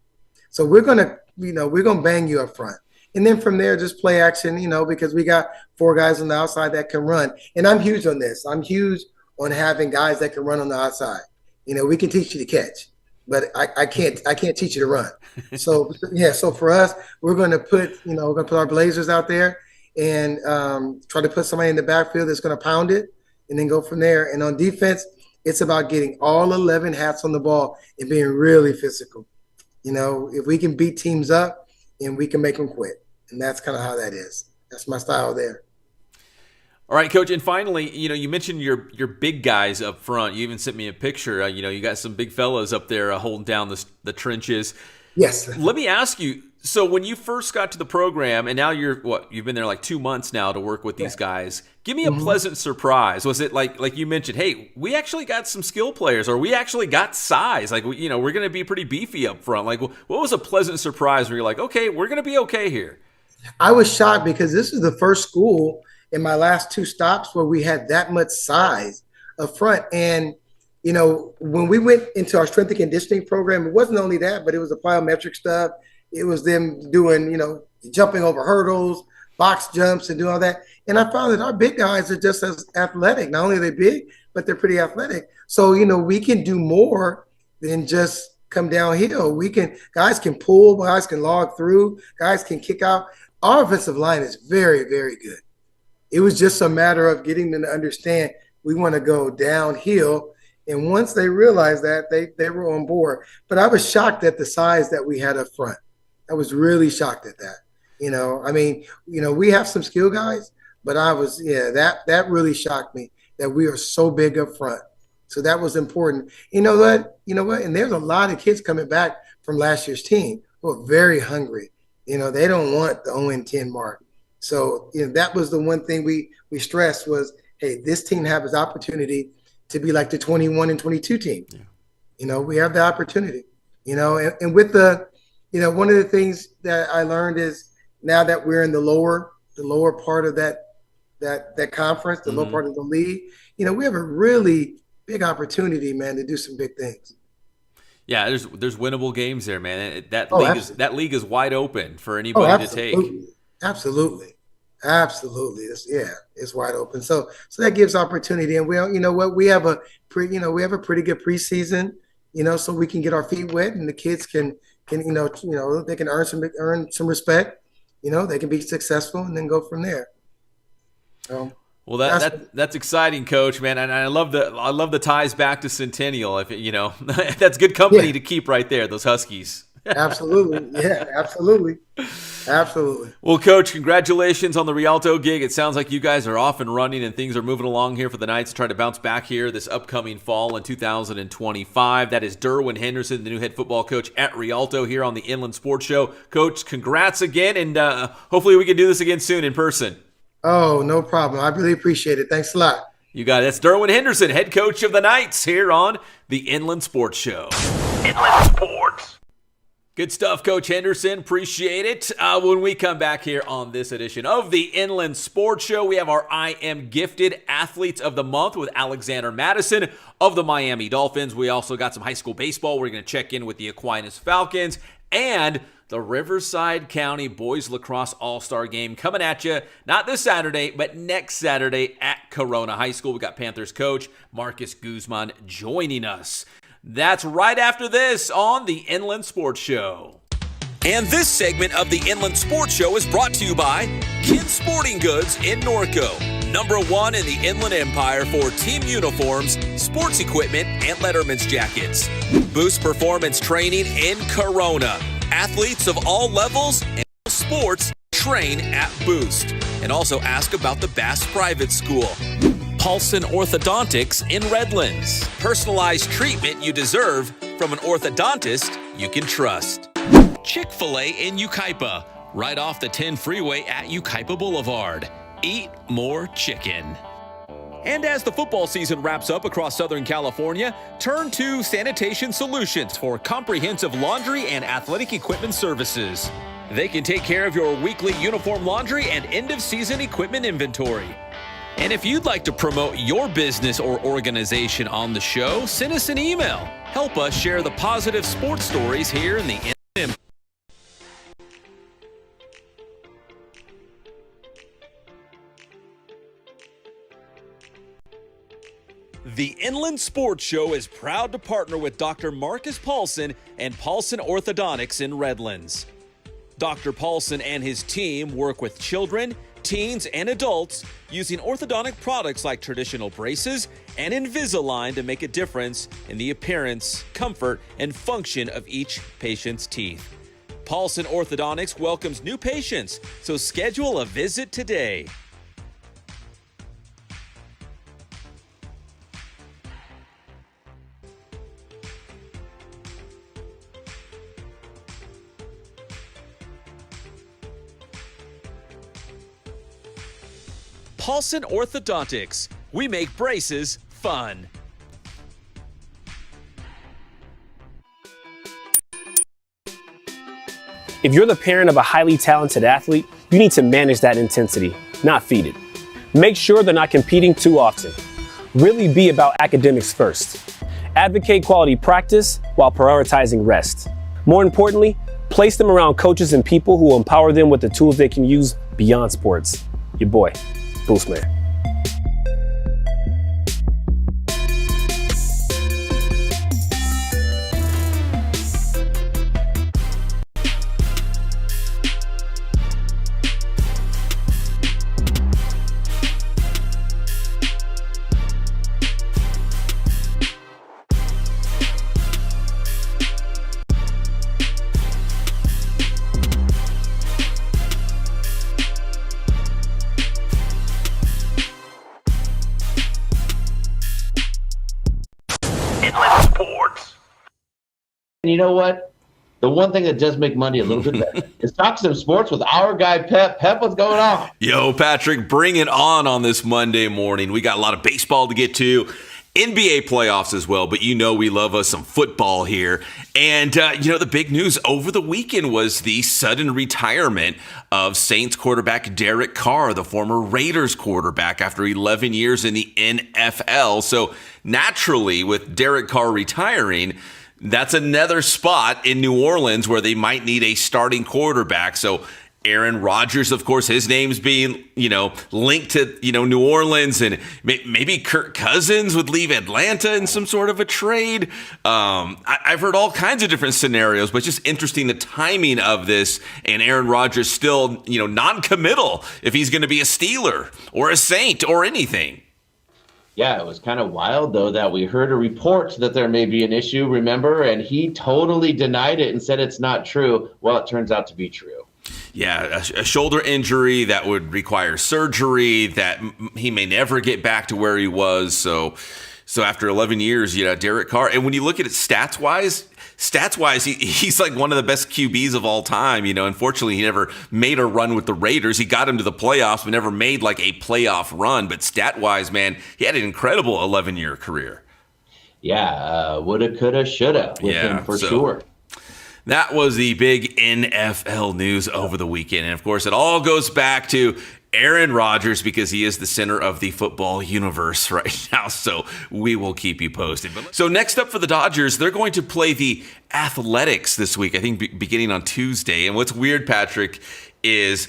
So we're going to, we're going to bang you up front. And then from there, just play action, because we got 4 guys on the outside that can run. And I'm huge on this. I'm huge on having guys that can run on the outside. We can teach you to catch, but I can't teach you to run. So so for us, we're going to put, we're going to put our Blazers out there and try to put somebody in the backfield that's going to pound it and then go from there. And on defense, it's about getting all 11 hats on the ball and being really physical. If we can beat teams up and we can make them quit. And that's kind of how that is. That's my style there. All right, Coach. And finally, you mentioned your big guys up front. You even sent me a picture. You got some big fellas up there holding down the trenches. Yes. Let me ask you, so when you first got to the program, and now you've been there 2 months now to work with these guys. Give me a pleasant surprise. Was it like you mentioned, hey, we actually got some skill players, or we actually got size? We're going to be pretty beefy up front. What was a pleasant surprise where you're like, okay, we're going to be okay here? I was shocked because this is the first school in my last 2 stops where we had that much size up front. And, when we went into our strength and conditioning program, it wasn't only that, but it was the plyometric stuff. It was them doing, jumping over hurdles, box jumps, and doing all that. And I found that our big guys are just as athletic. Not only are they big, but they're pretty athletic. So, we can do more than just come downhill. Guys can pull, guys can log through, guys can kick out. Our offensive line is very, very good. It was just a matter of getting them to understand we want to go downhill. And once they realized that, they were on board. But I was shocked at the size that we had up front. I was really shocked at that. We have some skill guys, but that really shocked me that we are so big up front. So that was important. You know what? And there's a lot of kids coming back from last year's team. who are very hungry. They don't want the 0-10 mark. So, that was the one thing we stressed was, hey, this team has opportunity to be like the 21-22 team. Yeah. We have the opportunity, and with the, one of the things that I learned is now that we're in the lower part of that conference, the lower part of the league, we have a really big opportunity, man, to do some big things. Yeah, there's winnable games there, man. That league is wide open for anybody to take. Absolutely. It's wide open. So that gives opportunity, and we have a pretty good preseason, so we can get our feet wet, and the kids can they can earn some respect, they can be successful, and then go from there. So. Well, that's exciting, Coach, man, and I love the ties back to Centennial. That's good company to keep right there. Those Huskies. Absolutely, yeah, absolutely. Well, Coach, congratulations on the Rialto gig. It sounds like you guys are off and running, and things are moving along here for the Knights to try to bounce back here this upcoming fall in 2025. That is Derwin Henderson, the new head football coach at Rialto here on the Inland Sports Show. Coach, congrats again, and hopefully we can do this again soon in person. Oh, no problem. I really appreciate it. Thanks a lot. You got it. That's Derwin Henderson, head coach of the Knights here on the Inland Sports Show. Inland Sports. Good stuff, Coach Henderson. Appreciate it. When we come back here on this edition of the Inland Sports Show, we have our I Am Gifted Athletes of the Month with Alexander Mattison of the Miami Dolphins. We also got some high school baseball. We're going to check in with the Aquinas Falcons and the Riverside County Boys Lacrosse All-Star Game coming at you, not this Saturday, but next Saturday at Corona High School. We got Panthers coach Marcus Guzman joining us. That's right after this on the Inland Sports Show. And this segment of the Inland Sports Show is brought to you by Kin Sporting Goods in Norco, #1 in the Inland Empire for team uniforms, sports equipment, and Letterman's jackets. Boost Performance Training in Corona. Athletes of all levels and sports train at Boost. And also ask about the Bass Private School. Paulson Orthodontics in Redlands. Personalized treatment you deserve from an orthodontist you can trust. Chick-fil-A in Yucaipa, right off the 10 freeway at Yucaipa Boulevard. Eat more chicken. And as the football season wraps up across Southern California, turn to Sanitation Solutions for comprehensive laundry and athletic equipment services. They can take care of your weekly uniform laundry and end-of-season equipment inventory. And if you'd like to promote your business or organization on the show, send us an email. Help us share the positive sports stories here in the Inland. The Inland Sports Show is proud to partner with Dr. Marcus Paulson and Paulson Orthodontics in Redlands. Dr. Paulson and his team work with children, teens, and adults using orthodontic products like traditional braces and Invisalign to make a difference in the appearance, comfort, and function of each patient's teeth. Paulson Orthodontics welcomes new patients, so schedule a visit today. Paulson Orthodontics. We make braces fun. If you're the parent of a highly talented athlete, you need to manage that intensity, not feed it. Make sure they're not competing too often. Really be about academics first. Advocate quality practice while prioritizing rest. More importantly, place them around coaches and people who will empower them with the tools they can use beyond sports. Your boy, Boostman. Inland Sports. And you know what? the one thing that does make money a little bit better is talk some sports with our guy, Pep. Pep, what's going on? Yo, Patrick, bring it on this Monday morning. We got a lot of baseball to get to. NBA playoffs as well, but we love us some football here. And, the big news over the weekend was the sudden retirement of Saints quarterback Derek Carr, the former Raiders quarterback, after 11 years in the NFL. So naturally, with Derek Carr retiring, that's another spot in New Orleans where they might need a starting quarterback. So Aaron Rodgers, of course, his name's being, linked to, New Orleans, and maybe Kirk Cousins would leave Atlanta in some sort of a trade. I've heard all kinds of different scenarios, but just interesting the timing of this, and Aaron Rodgers still, non-committal if he's going to be a Steeler or a Saint or anything. Yeah, it was kind of wild, though, that we heard a report that there may be an issue, remember? And he totally denied it and said it's not true. Well, it turns out to be true. Yeah, a shoulder injury that would require surgery, that he may never get back to where he was. So after 11 years, Derek Carr. And when you look at it stats-wise, he's like one of the best QBs of all time. Unfortunately, he never made a run with the Raiders. He got him to the playoffs, but never made like a playoff run. But stat-wise, man, he had an incredible 11-year career. Yeah, woulda, coulda, shoulda with him for sure. That was the big NFL news over the weekend. And, of course, it all goes back to Aaron Rodgers because he is the center of the football universe right now. So we will keep you posted. So next up for the Dodgers, they're going to play the Athletics this week, I think beginning on Tuesday. And what's weird, Patrick, is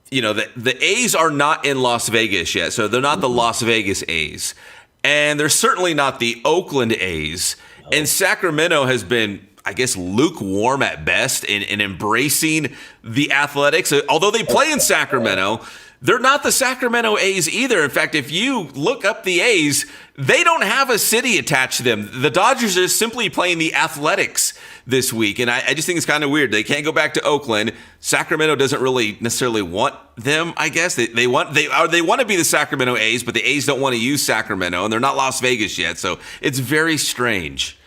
the A's are not in Las Vegas yet. So they're not the Las Vegas A's. And they're certainly not the Oakland A's. And Sacramento has been, I guess, lukewarm at best in embracing the Athletics. Although they play in Sacramento, they're not the Sacramento A's either. In fact, if you look up the A's, they don't have a city attached to them. The Dodgers are simply playing the Athletics this week. And I just think it's kind of weird. They can't go back to Oakland. Sacramento doesn't really necessarily want them, I guess. They want to be the Sacramento A's, but the A's don't want to use Sacramento, and they're not Las Vegas yet. So it's very strange.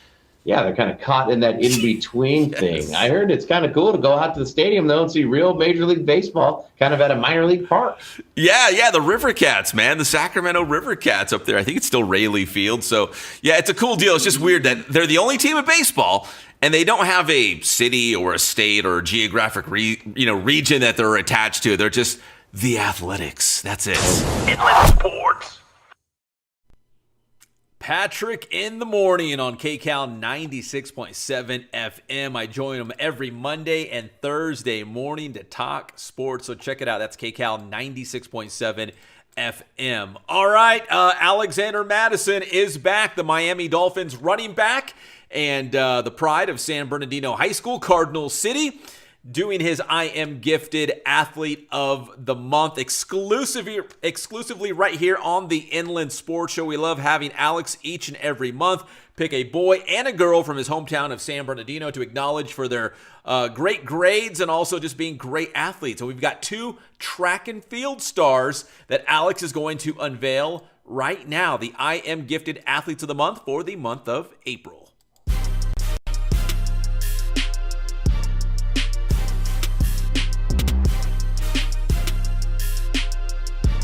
Yeah, they're kind of caught in that in-between thing. I heard it's kind of cool to go out to the stadium, though, and see real Major League Baseball kind of at a minor league park. Yeah, the River Cats, man. The Sacramento River Cats up there. I think it's still Rayleigh Field. So, yeah, it's a cool deal. It's just weird that they're the only team in baseball, and they don't have a city or a state or a geographic region that they're attached to. They're just the Athletics. That's it. Inland Sports. Patrick in the morning on KCal 96.7 FM. I join him every Monday and Thursday morning to talk sports. So check it out. That's KCal 96.7 FM. All right. Alexander Mattison is back. The Miami Dolphins running back and the pride of San Bernardino High School, Cardinal City, doing his I Am Gifted Athlete of the Month exclusively right here on the Inland Sports Show. We love having Alex each and every month pick a boy and a girl from his hometown of San Bernardino to acknowledge for their great grades and also just being great athletes. So we've got 2 track and field stars that Alex is going to unveil right now. The I Am Gifted Athletes of the Month for the month of April.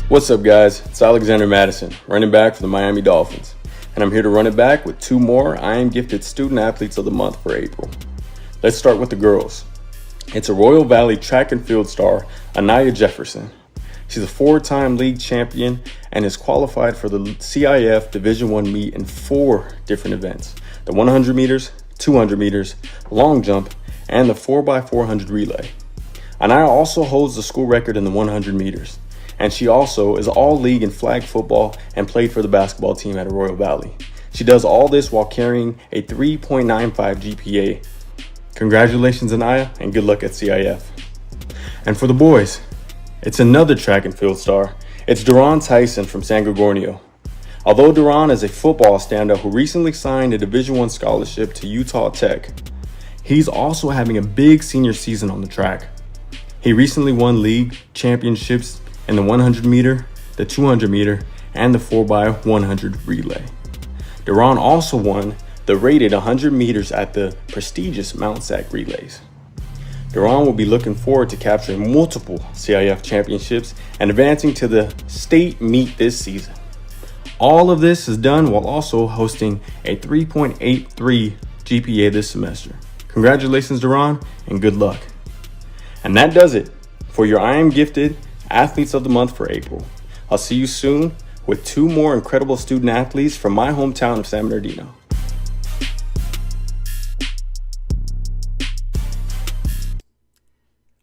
What's up, guys? It's Alexander Mattison, running back for the Miami Dolphins, and I'm here to run it back with 2 more I Am Gifted Student Athletes of the Month for April. Let's start with the girls. It's a Royal Valley track and field star, Anaya Jefferson. She's a 4-time league champion and is qualified for the CIF Division I meet in 4 different events: the 100 meters, 200 meters, long jump, and the 4x400 relay. Anaya also holds the school record in the 100 meters. And she also is all-league in flag football and played for the basketball team at Royal Valley. She does all this while carrying a 3.95 GPA. Congratulations, Anaya, and good luck at CIF. And for the boys, it's another track and field star. It's Derwin Tyson from San Gorgonio. Although Derwin is a football standout who recently signed a Division I scholarship to Utah Tech, he's also having a big senior season on the track. He recently won league championships in the 100 meter, the 200 meter, and the 4x100 relay. Derwin also won the the rated 100 meters at the prestigious Mount Sac Relays. Derwin will be looking forward to capturing multiple CIF championships and advancing to the state meet this season. All of this is done while also hosting a 3.83 GPA this semester. Congratulations, Derwin, and good luck. And that does it for your I Am Gifted Athletes of the Month for April. I'll see you soon with 2 more incredible student athletes from my hometown of San Bernardino.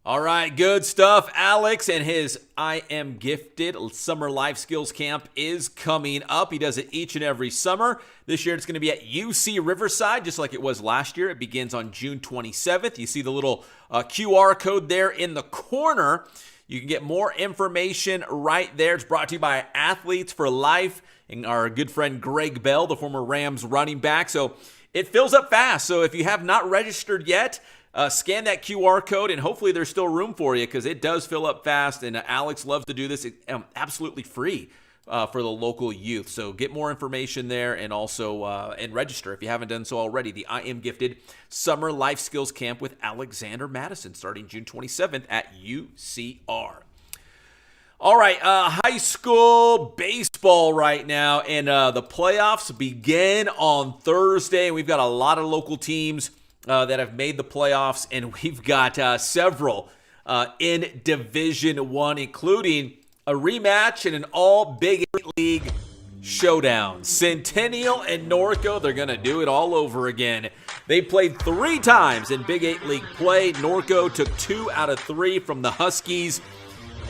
All right, good stuff. Alex and his I Am Gifted Summer Life Skills Camp is coming up. He does it each and every summer. This year it's going to be at UC Riverside, just like it was last year. It begins on June 27th. You see the little QR code there in the corner. You can get more information right there. It's brought to you by Athletes for Life and our good friend Greg Bell, the former Rams running back. So it fills up fast. So if you have not registered yet, scan that QR code, and hopefully there's still room for you because it does fill up fast, and Alex loves to do this. It's absolutely free for the local youth. So get more information there and also and register if you haven't done so already. The I Am Gifted Summer Life Skills Camp with Alexander Mattison starting June 27th at UCR. All right, high school baseball right now, and the playoffs begin on Thursday. We've got a lot of local teams that have made the playoffs, and we've got several in Division I, including a rematch in an all Big 8 League showdown. Centennial and Norco, they're going to do it all over again. They played 3 times in Big 8 League play. Norco took 2 out of 3 from the Huskies,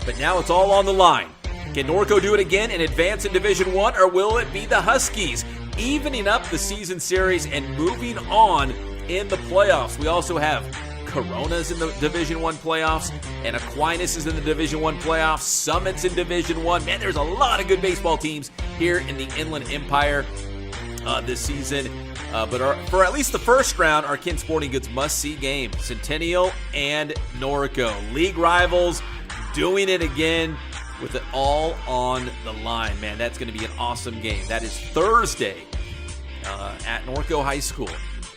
but now it's all on the line. Can Norco do it again and advance in Division I, or will it be the Huskies evening up the season series and moving on in the playoffs? We also have Corona's in the Division I playoffs, and Aquinas is in the Division I playoffs. Summit's in Division I. Man, there's a lot of good baseball teams here in the Inland Empire this season. But for at least the first round, our Kin Sporting Goods must-see game. Centennial and Norco, league rivals, doing it again with it all on the line. Man, that's going to be an awesome game. That is Thursday at Norco High School.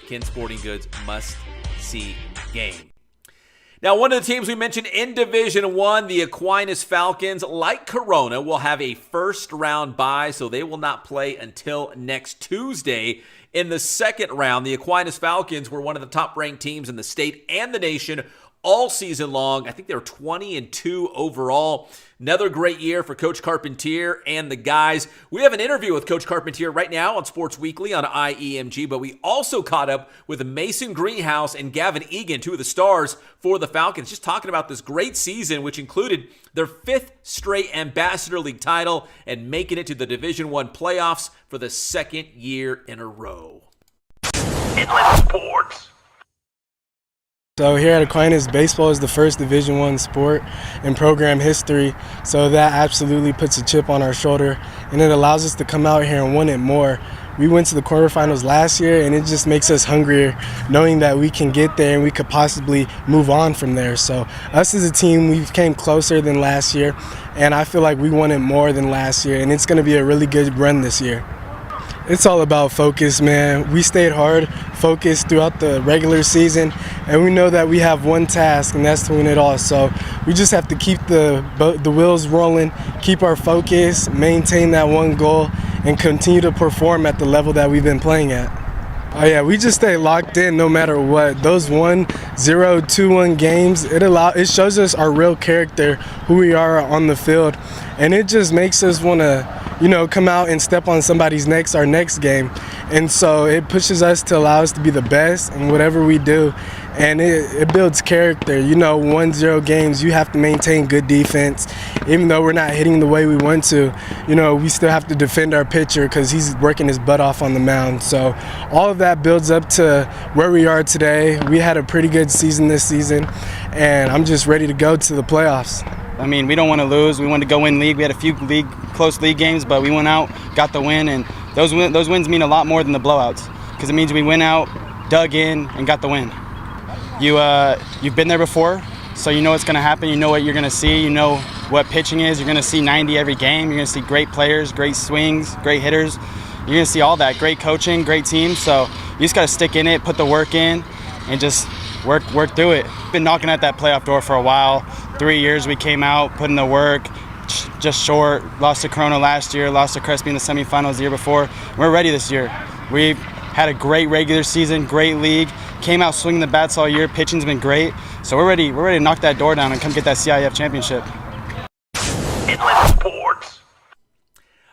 Kin Sporting Goods must-see game. Now, one of the teams we mentioned in Division I, the Aquinas Falcons, like Corona, will have a first-round bye, so they will not play until next Tuesday. In the second round, the Aquinas Falcons were one of the top-ranked teams in the state and the nation all season long. I think they were 20-2 overall. Another great year for Coach Carpenter and the guys. We have an interview with Coach Carpenter right now on Sports Weekly on IEMG, but we also caught up with Mason Greenhouse and Gavin Egan, 2 of the stars for the Falcons, just talking about this great season, which included their 5th straight Ambassador League title and making it to the Division I playoffs for the 2nd year in a row. Inland Sports. So here at Aquinas, baseball is the first Division I sport in program history, so that absolutely puts a chip on our shoulder, and it allows us to come out here and want it more. We went to the quarterfinals last year, and it just makes us hungrier, knowing that we can get there and we could possibly move on from there. So us as a team, we came closer than last year, and I feel like we won it more than last year, and it's going to be a really good run this year. It's all about focus, man. We stayed hard, focused throughout the regular season, and we know that we have one task, and that's to win it all. So we just have to keep the wheels rolling, keep our focus, maintain that one goal, and continue to perform at the level that we've been playing at. Oh yeah, we just stay locked in no matter what. Those 1-0, 2-1 games, it shows us our real character, who we are on the field, and it just makes us want to, come out and step on somebody's necks our next game. And so it pushes us to allow us to be the best in whatever we do. And it builds character. 1-0 games, you have to maintain good defense. Even though we're not hitting the way we want to, we still have to defend our pitcher because he's working his butt off on the mound. So all of that builds up to where we are today. We had a pretty good season this season, and I'm just ready to go to the playoffs. I mean, we don't want to lose. We wanted to go win league. We had a few close league games, but we went out, got the win, and those wins mean a lot more than the blowouts because it means we went out, dug in, and got the win. You've been there before, so you know what's going to happen. You know what you're going to see. You know what pitching is. You're going to see 90 every game. You're going to see great players, great swings, great hitters. You're going to see all that, great coaching, great team. So, just got to stick in it, put the work in, and just work through it. Been knocking at that playoff door for a while. 3 years we came out, put in the work, just short. Lost to Corona last year, lost to Crespi in the semifinals the year before. We're ready this year. We've had a great regular season, great league. Came out swinging the bats all year. Pitching's been great. So we're ready to knock that door down and come get that CIF championship. Inland Sports.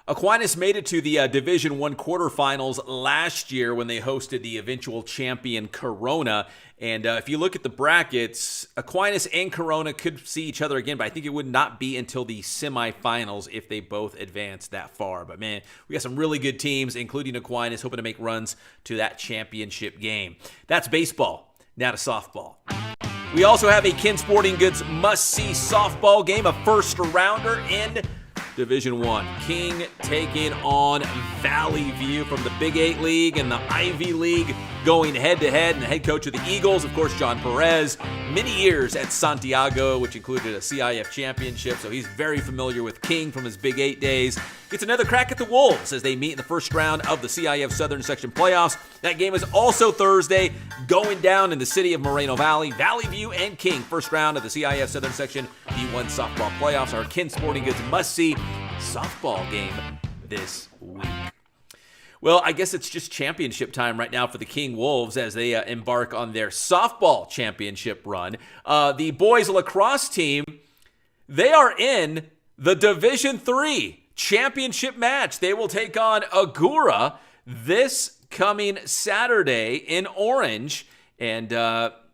Aquinas made it to the Division I quarterfinals last year when they hosted the eventual champion Corona. And if you look at the brackets, Aquinas and Corona could see each other again, but I think it would not be until the semifinals if they both advance that far. But man, we got some really good teams, including Aquinas, hoping to make runs to that championship game. That's baseball. Now to softball. We also have a Ken Sporting Goods must-see softball game, a first-rounder in Division I. King taking on Valley View from the Big 8 League and the Ivy League going head-to-head. And the head coach of the Eagles, of course, John Perez, many years at Santiago, which included a CIF championship, so he's very familiar with King from his Big 8 days. Gets another crack at the Wolves as they meet in the first round of the CIF Southern Section playoffs. That game is also Thursday, going down in the city of Moreno Valley. Valley View and King, first round of the CIF Southern Section D1 softball playoffs. Our Ken Sporting Goods must-see softball game this week. Well, I guess it's just championship time right now for the King Wolves as they embark on their softball championship run. The boys lacrosse team, they are in the Division III championship match. They will take on Agura this coming Saturday in Orange, and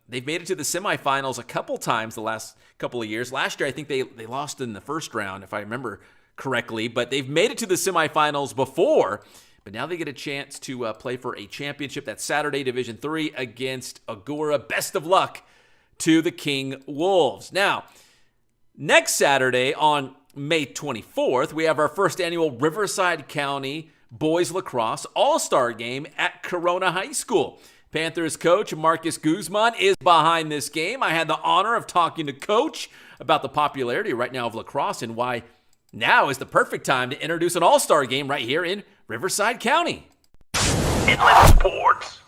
they've made it to the semifinals a couple times the last couple of years. Last year, I think they lost in the first round, if I remember correctly, but they've made it to the semifinals before. But now they get a chance to play for a championship. That's Saturday, Division III against Agura. Best of luck to the King Wolves. Now, next Saturday on May 24th, we have our first annual Riverside County Boys Lacrosse All-Star Game at Corona High School. Panthers coach Marcus Guzman is behind this game. I had the honor of talking to Coach about the popularity right now of lacrosse and why now is the perfect time to introduce an all-star game right here in Riverside County. Inland Sports.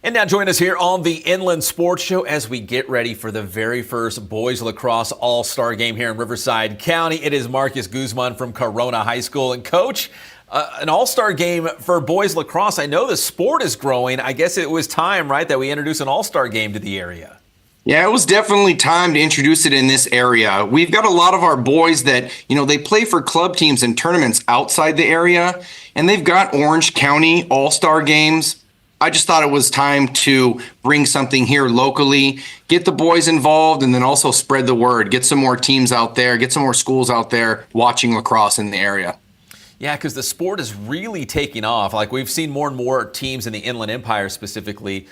And now join us here on the Inland Sports Show as we get ready for the very first boys lacrosse all-star game here in Riverside County. It is Marcus Guzman from Corona High School. And Coach, an all-star game for boys lacrosse. I know the sport is growing. I guess it was time, right, that we introduce an all-star game to the area. Yeah, it was definitely time to introduce it in this area. We've got a lot of our boys that, they play for club teams and tournaments outside the area, and they've got Orange County all-star games. I just thought it was time to bring something here locally, get the boys involved, and then also spread the word, get some more teams out there, get some more schools out there watching lacrosse in the area. Yeah, because the sport is really taking off. Like, we've seen more and more teams in the Inland Empire specifically,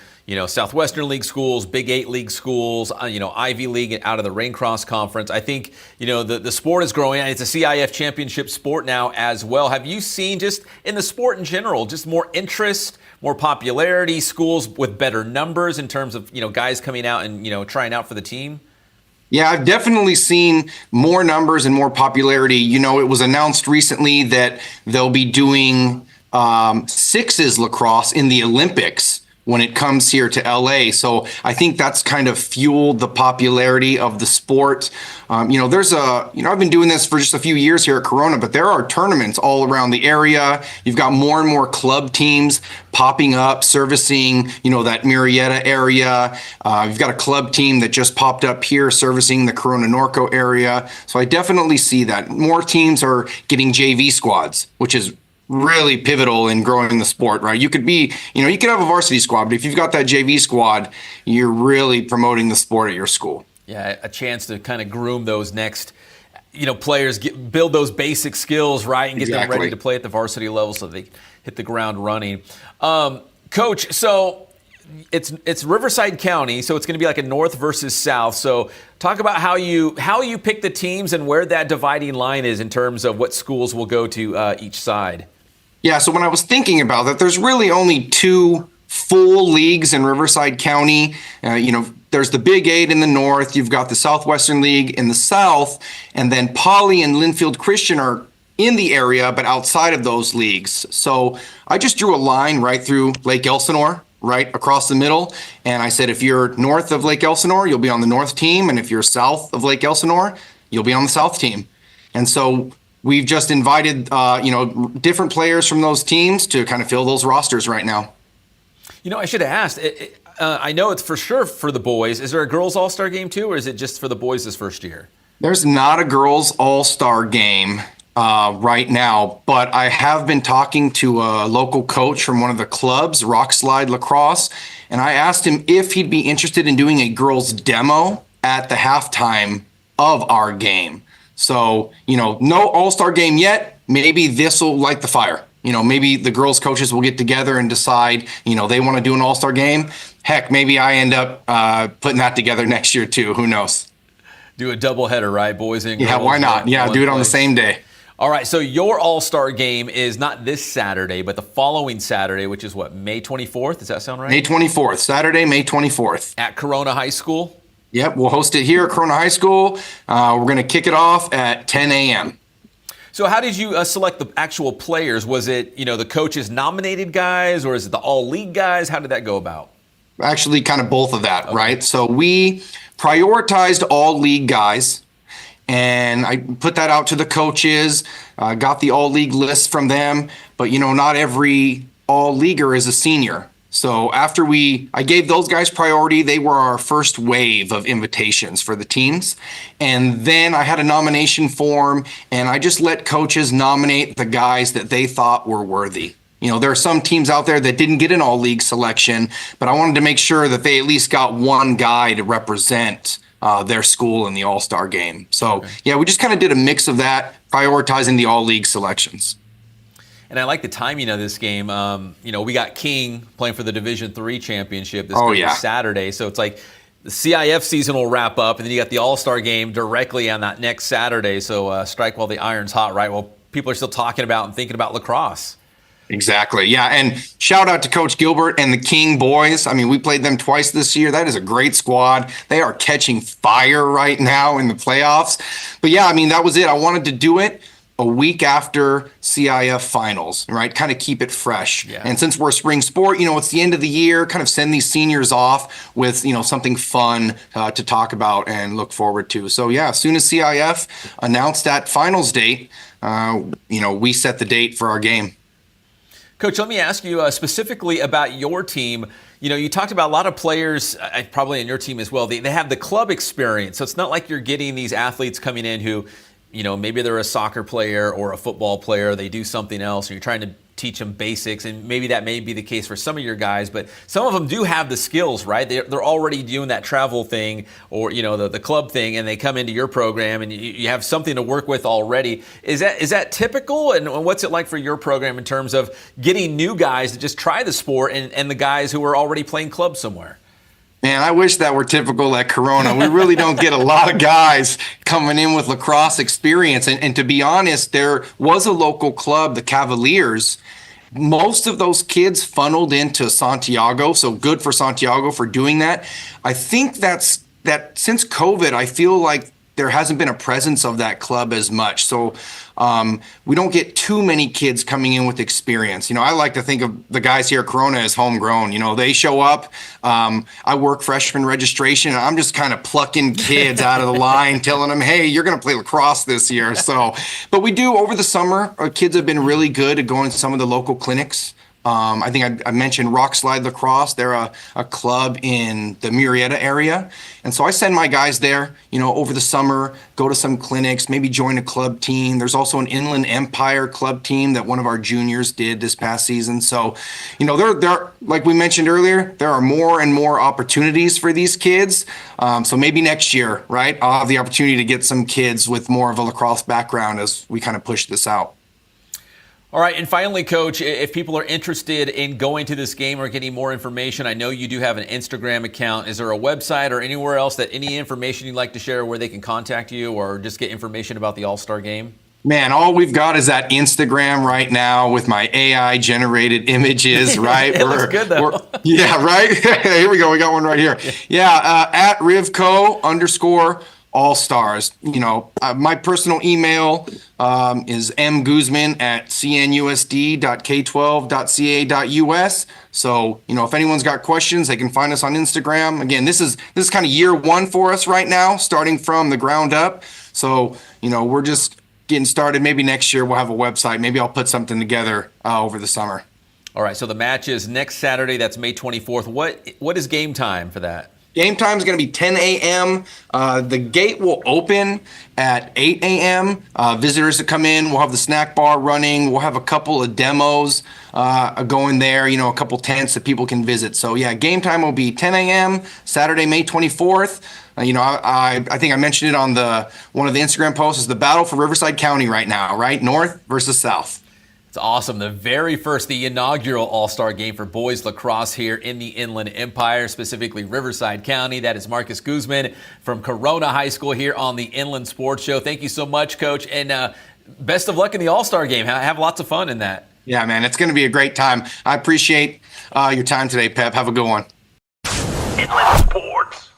Southwestern League schools, Big 8 League schools, Ivy League out of the Raincross Conference. I think, the sport is growing. It's a CIF championship sport now as well. Have you seen, just in the sport in general, just more interest, more popularity, schools with better numbers in terms of, guys coming out and, trying out for the team? Yeah, I've definitely seen more numbers and more popularity. It was announced recently that they'll be doing sixes lacrosse in the Olympics when it comes here to LA. So I think that's kind of fueled the popularity of the sport. I've been doing this for just a few years here at Corona, but there are tournaments all around the area. You've got more and more club teams popping up, servicing, that Murrieta area. You've got a club team that just popped up here servicing the Corona Norco area. So I definitely see that. More teams are getting JV squads, which is really pivotal in growing the sport, right? You could be, you could have a varsity squad, but if you've got that JV squad, you're really promoting the sport at your school. Yeah, a chance to kind of groom those next, players, build those basic skills, right, and get them ready to play at the varsity level so they hit the ground running. Coach, so it's Riverside County, so it's going to be like a north versus south. So talk about how you pick the teams and where that dividing line is in terms of what schools will go to each side. Yeah, so when I was thinking about that, there's really only two full leagues in Riverside County. There's the Big 8 in the north, you've got the Southwestern League in the south, and then Poly and Linfield Christian are in the area, but outside of those leagues. So I just drew a line right through Lake Elsinore, right across the middle. And I said, if you're north of Lake Elsinore, you'll be on the north team. And if you're south of Lake Elsinore, you'll be on the south team. And so we've just invited, different players from those teams to kind of fill those rosters right now. I should have asked. I know it's for sure for the boys. Is there a girls' all-star game too, or is it just for the boys this first year? There's not a girls' all-star game right now, but I have been talking to a local coach from one of the clubs, Rockslide Lacrosse, and I asked him if he'd be interested in doing a girls' demo at the halftime of our game. So, no all-star game yet. Maybe this will light the fire. Maybe the girls' coaches will get together and decide, they want to do an all-star game. Heck, maybe I end up putting that together next year too. Who knows? Do a doubleheader, right, boys and girls? Yeah, why not? Yeah, do it on the same day. All right, so your all-star game is not this Saturday, but the following Saturday, which is what, May 24th? Does that sound right? May 24th, Saturday, May 24th. At Corona High School? Yep, we'll host it here at Corona High School. We're going to kick it off at 10 a.m. So how did you select the actual players? Was it, the coaches nominated guys, or is it the all-league guys? How did that go about? Actually, kind of both of that, okay. Right? So we prioritized all-league guys, and I put that out to the coaches, got the all-league list from them, but, not every all-leaguer is a senior. So after I gave those guys priority, they were our first wave of invitations for the teams. And then I had a nomination form, and I just let coaches nominate the guys that they thought were worthy. There are some teams out there that didn't get an all-league selection, but I wanted to make sure that they at least got one guy to represent their school in the all-star game. So, yeah, we just kind of did a mix of that, prioritizing the all-league selections. And I like the timing of this game. We got King playing for the Division III championship this Saturday. So it's like the CIF season will wrap up, and then you got the All-Star game directly on that next Saturday. So strike while the iron's hot, right? Well, people are still talking about and thinking about lacrosse. Exactly. Yeah. And shout out to Coach Gilbert and the King boys. I mean, we played them twice this year. That is a great squad. They are catching fire right now in the playoffs. But yeah, I mean, that was it. I wanted to do it a week after CIF finals, right? Kind of keep it fresh. Yeah. And since we're a spring sport, it's the end of the year, kind of send these seniors off with, something fun to talk about and look forward to. So yeah, as soon as CIF announced that finals date, we set the date for our game. Coach, let me ask you specifically about your team. You talked about a lot of players, probably in your team as well. They have the club experience. So it's not like you're getting these athletes coming in who, maybe they're a soccer player or a football player. They do something else, and you're trying to teach them basics. And maybe that may be the case for some of your guys, but some of them do have the skills, right? They're already doing that travel thing or, the club thing, and they come into your program and you have something to work with already. Is that typical? And what's it like for your program in terms of getting new guys to just try the sport and the guys who are already playing club somewhere? Man, I wish that were typical at Corona. We really don't get a lot of guys coming in with lacrosse experience. And to be honest, there was a local club, the Cavaliers. Most of those kids funneled into Santiago, so good for Santiago for doing that. I think that since COVID, I feel like there hasn't been a presence of that club as much. So we don't get too many kids coming in with experience. I like to think of the guys here at Corona as homegrown. They show up. I work freshman registration, and I'm just kind of plucking kids out of the line, telling them, hey, you're going to play lacrosse this year. So, but we do over the summer. Our kids have been really good at going to some of the local clinics. I think I mentioned Rockslide Lacrosse. They're a club in the Murrieta area. And so I send my guys there, over the summer, go to some clinics, maybe join a club team. There's also an Inland Empire club team that one of our juniors did this past season. So, there, like we mentioned earlier, there are more and more opportunities for these kids. So maybe next year, right, I'll have the opportunity to get some kids with more of a lacrosse background as we kind of push this out. All right, and finally, Coach, if people are interested in going to this game or getting more information, I know you do have an Instagram account. Is there a website or anywhere else that any information you'd like to share where they can contact you or just get information about the All-Star game? Man, all we've got is that Instagram right now with my AI-generated images, right? It looks good, though. Yeah, right? Here we go. We got one right here. Yeah, at Rivco all-stars. My personal email is mguzman@cnusd.k12.ca.us. So, if anyone's got questions, they can find us on Instagram. Again, this is kind of year one for us right now, starting from the ground up. So, we're just getting started. Maybe next year we'll have a website. Maybe I'll put something together over the summer. All right, so the match is next Saturday. That's May 24th. What is game time for that? Game time is going to be 10 a.m. The gate will open at 8 a.m. Visitors that come in, we'll have the snack bar running. We'll have a couple of demos going there, a couple tents that people can visit. So, yeah, game time will be 10 a.m. Saturday, May 24th. I think I mentioned it on one of the Instagram posts. Is the battle for Riverside County right now, right? North versus South. It's awesome. The inaugural All-Star game for boys lacrosse here in the Inland Empire, specifically Riverside County. That is Marcus Guzman from Corona High School here on the Inland Sports Show. Thank you so much, Coach, and best of luck in the All-Star game. Have lots of fun in that. Yeah, man, it's going to be a great time. I appreciate your time today, Pep. Have a good one. Inland Sports.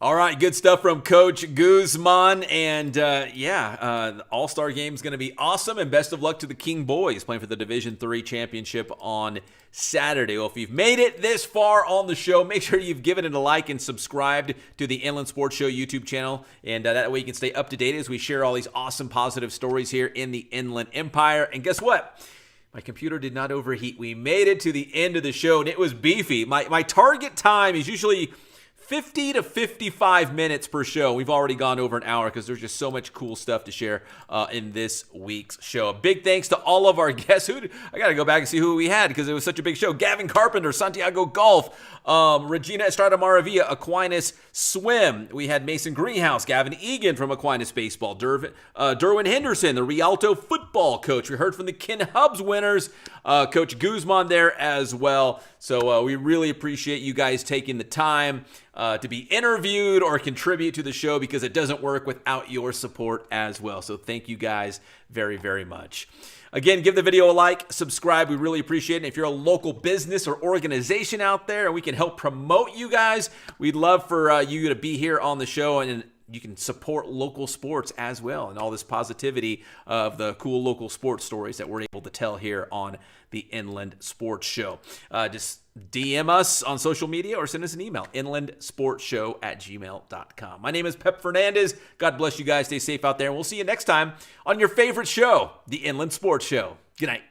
All right, good stuff from Coach Guzman. And, the All-Star game is going to be awesome. And best of luck to the King boys playing for the Division III championship on Saturday. Well, if you've made it this far on the show, make sure you've given it a like and subscribed to the Inland Sports Show YouTube channel. And that way you can stay up to date as we share all these awesome positive stories here in the Inland Empire. And guess what? My computer did not overheat. We made it to the end of the show, and it was beefy. My target time is usually 50 to 55 minutes per show. We've already gone over an hour because there's just so much cool stuff to share in this week's show. Big thanks to all of our guests. I got to go back and see who we had because it was such a big show. Gavin Carpenter, Santiago Golf, Regina Estrada Maravilla, Aquinas Swim. We had Mason Greenhouse, Gavin Egan from Aquinas Baseball, Derwin Henderson, the Rialto football coach. We heard from the Kin Hubs winners, Coach Guzman there as well. So we really appreciate you guys taking the time to be interviewed or contribute to the show because it doesn't work without your support as well. So thank you guys very, very much. Again, give the video a like, subscribe. We really appreciate it. And if you're a local business or organization out there and we can help promote you guys, we'd love for you to be here on the show and you can support local sports as well and all this positivity of the cool local sports stories that we're able to tell here on the Inland Sports Show. Just DM us on social media or send us an email, inlandsportshow@gmail.com. My name is Pep Fernandez. God bless you guys. Stay safe out there, and we'll see you next time on your favorite show, the Inland Sports Show. Good night.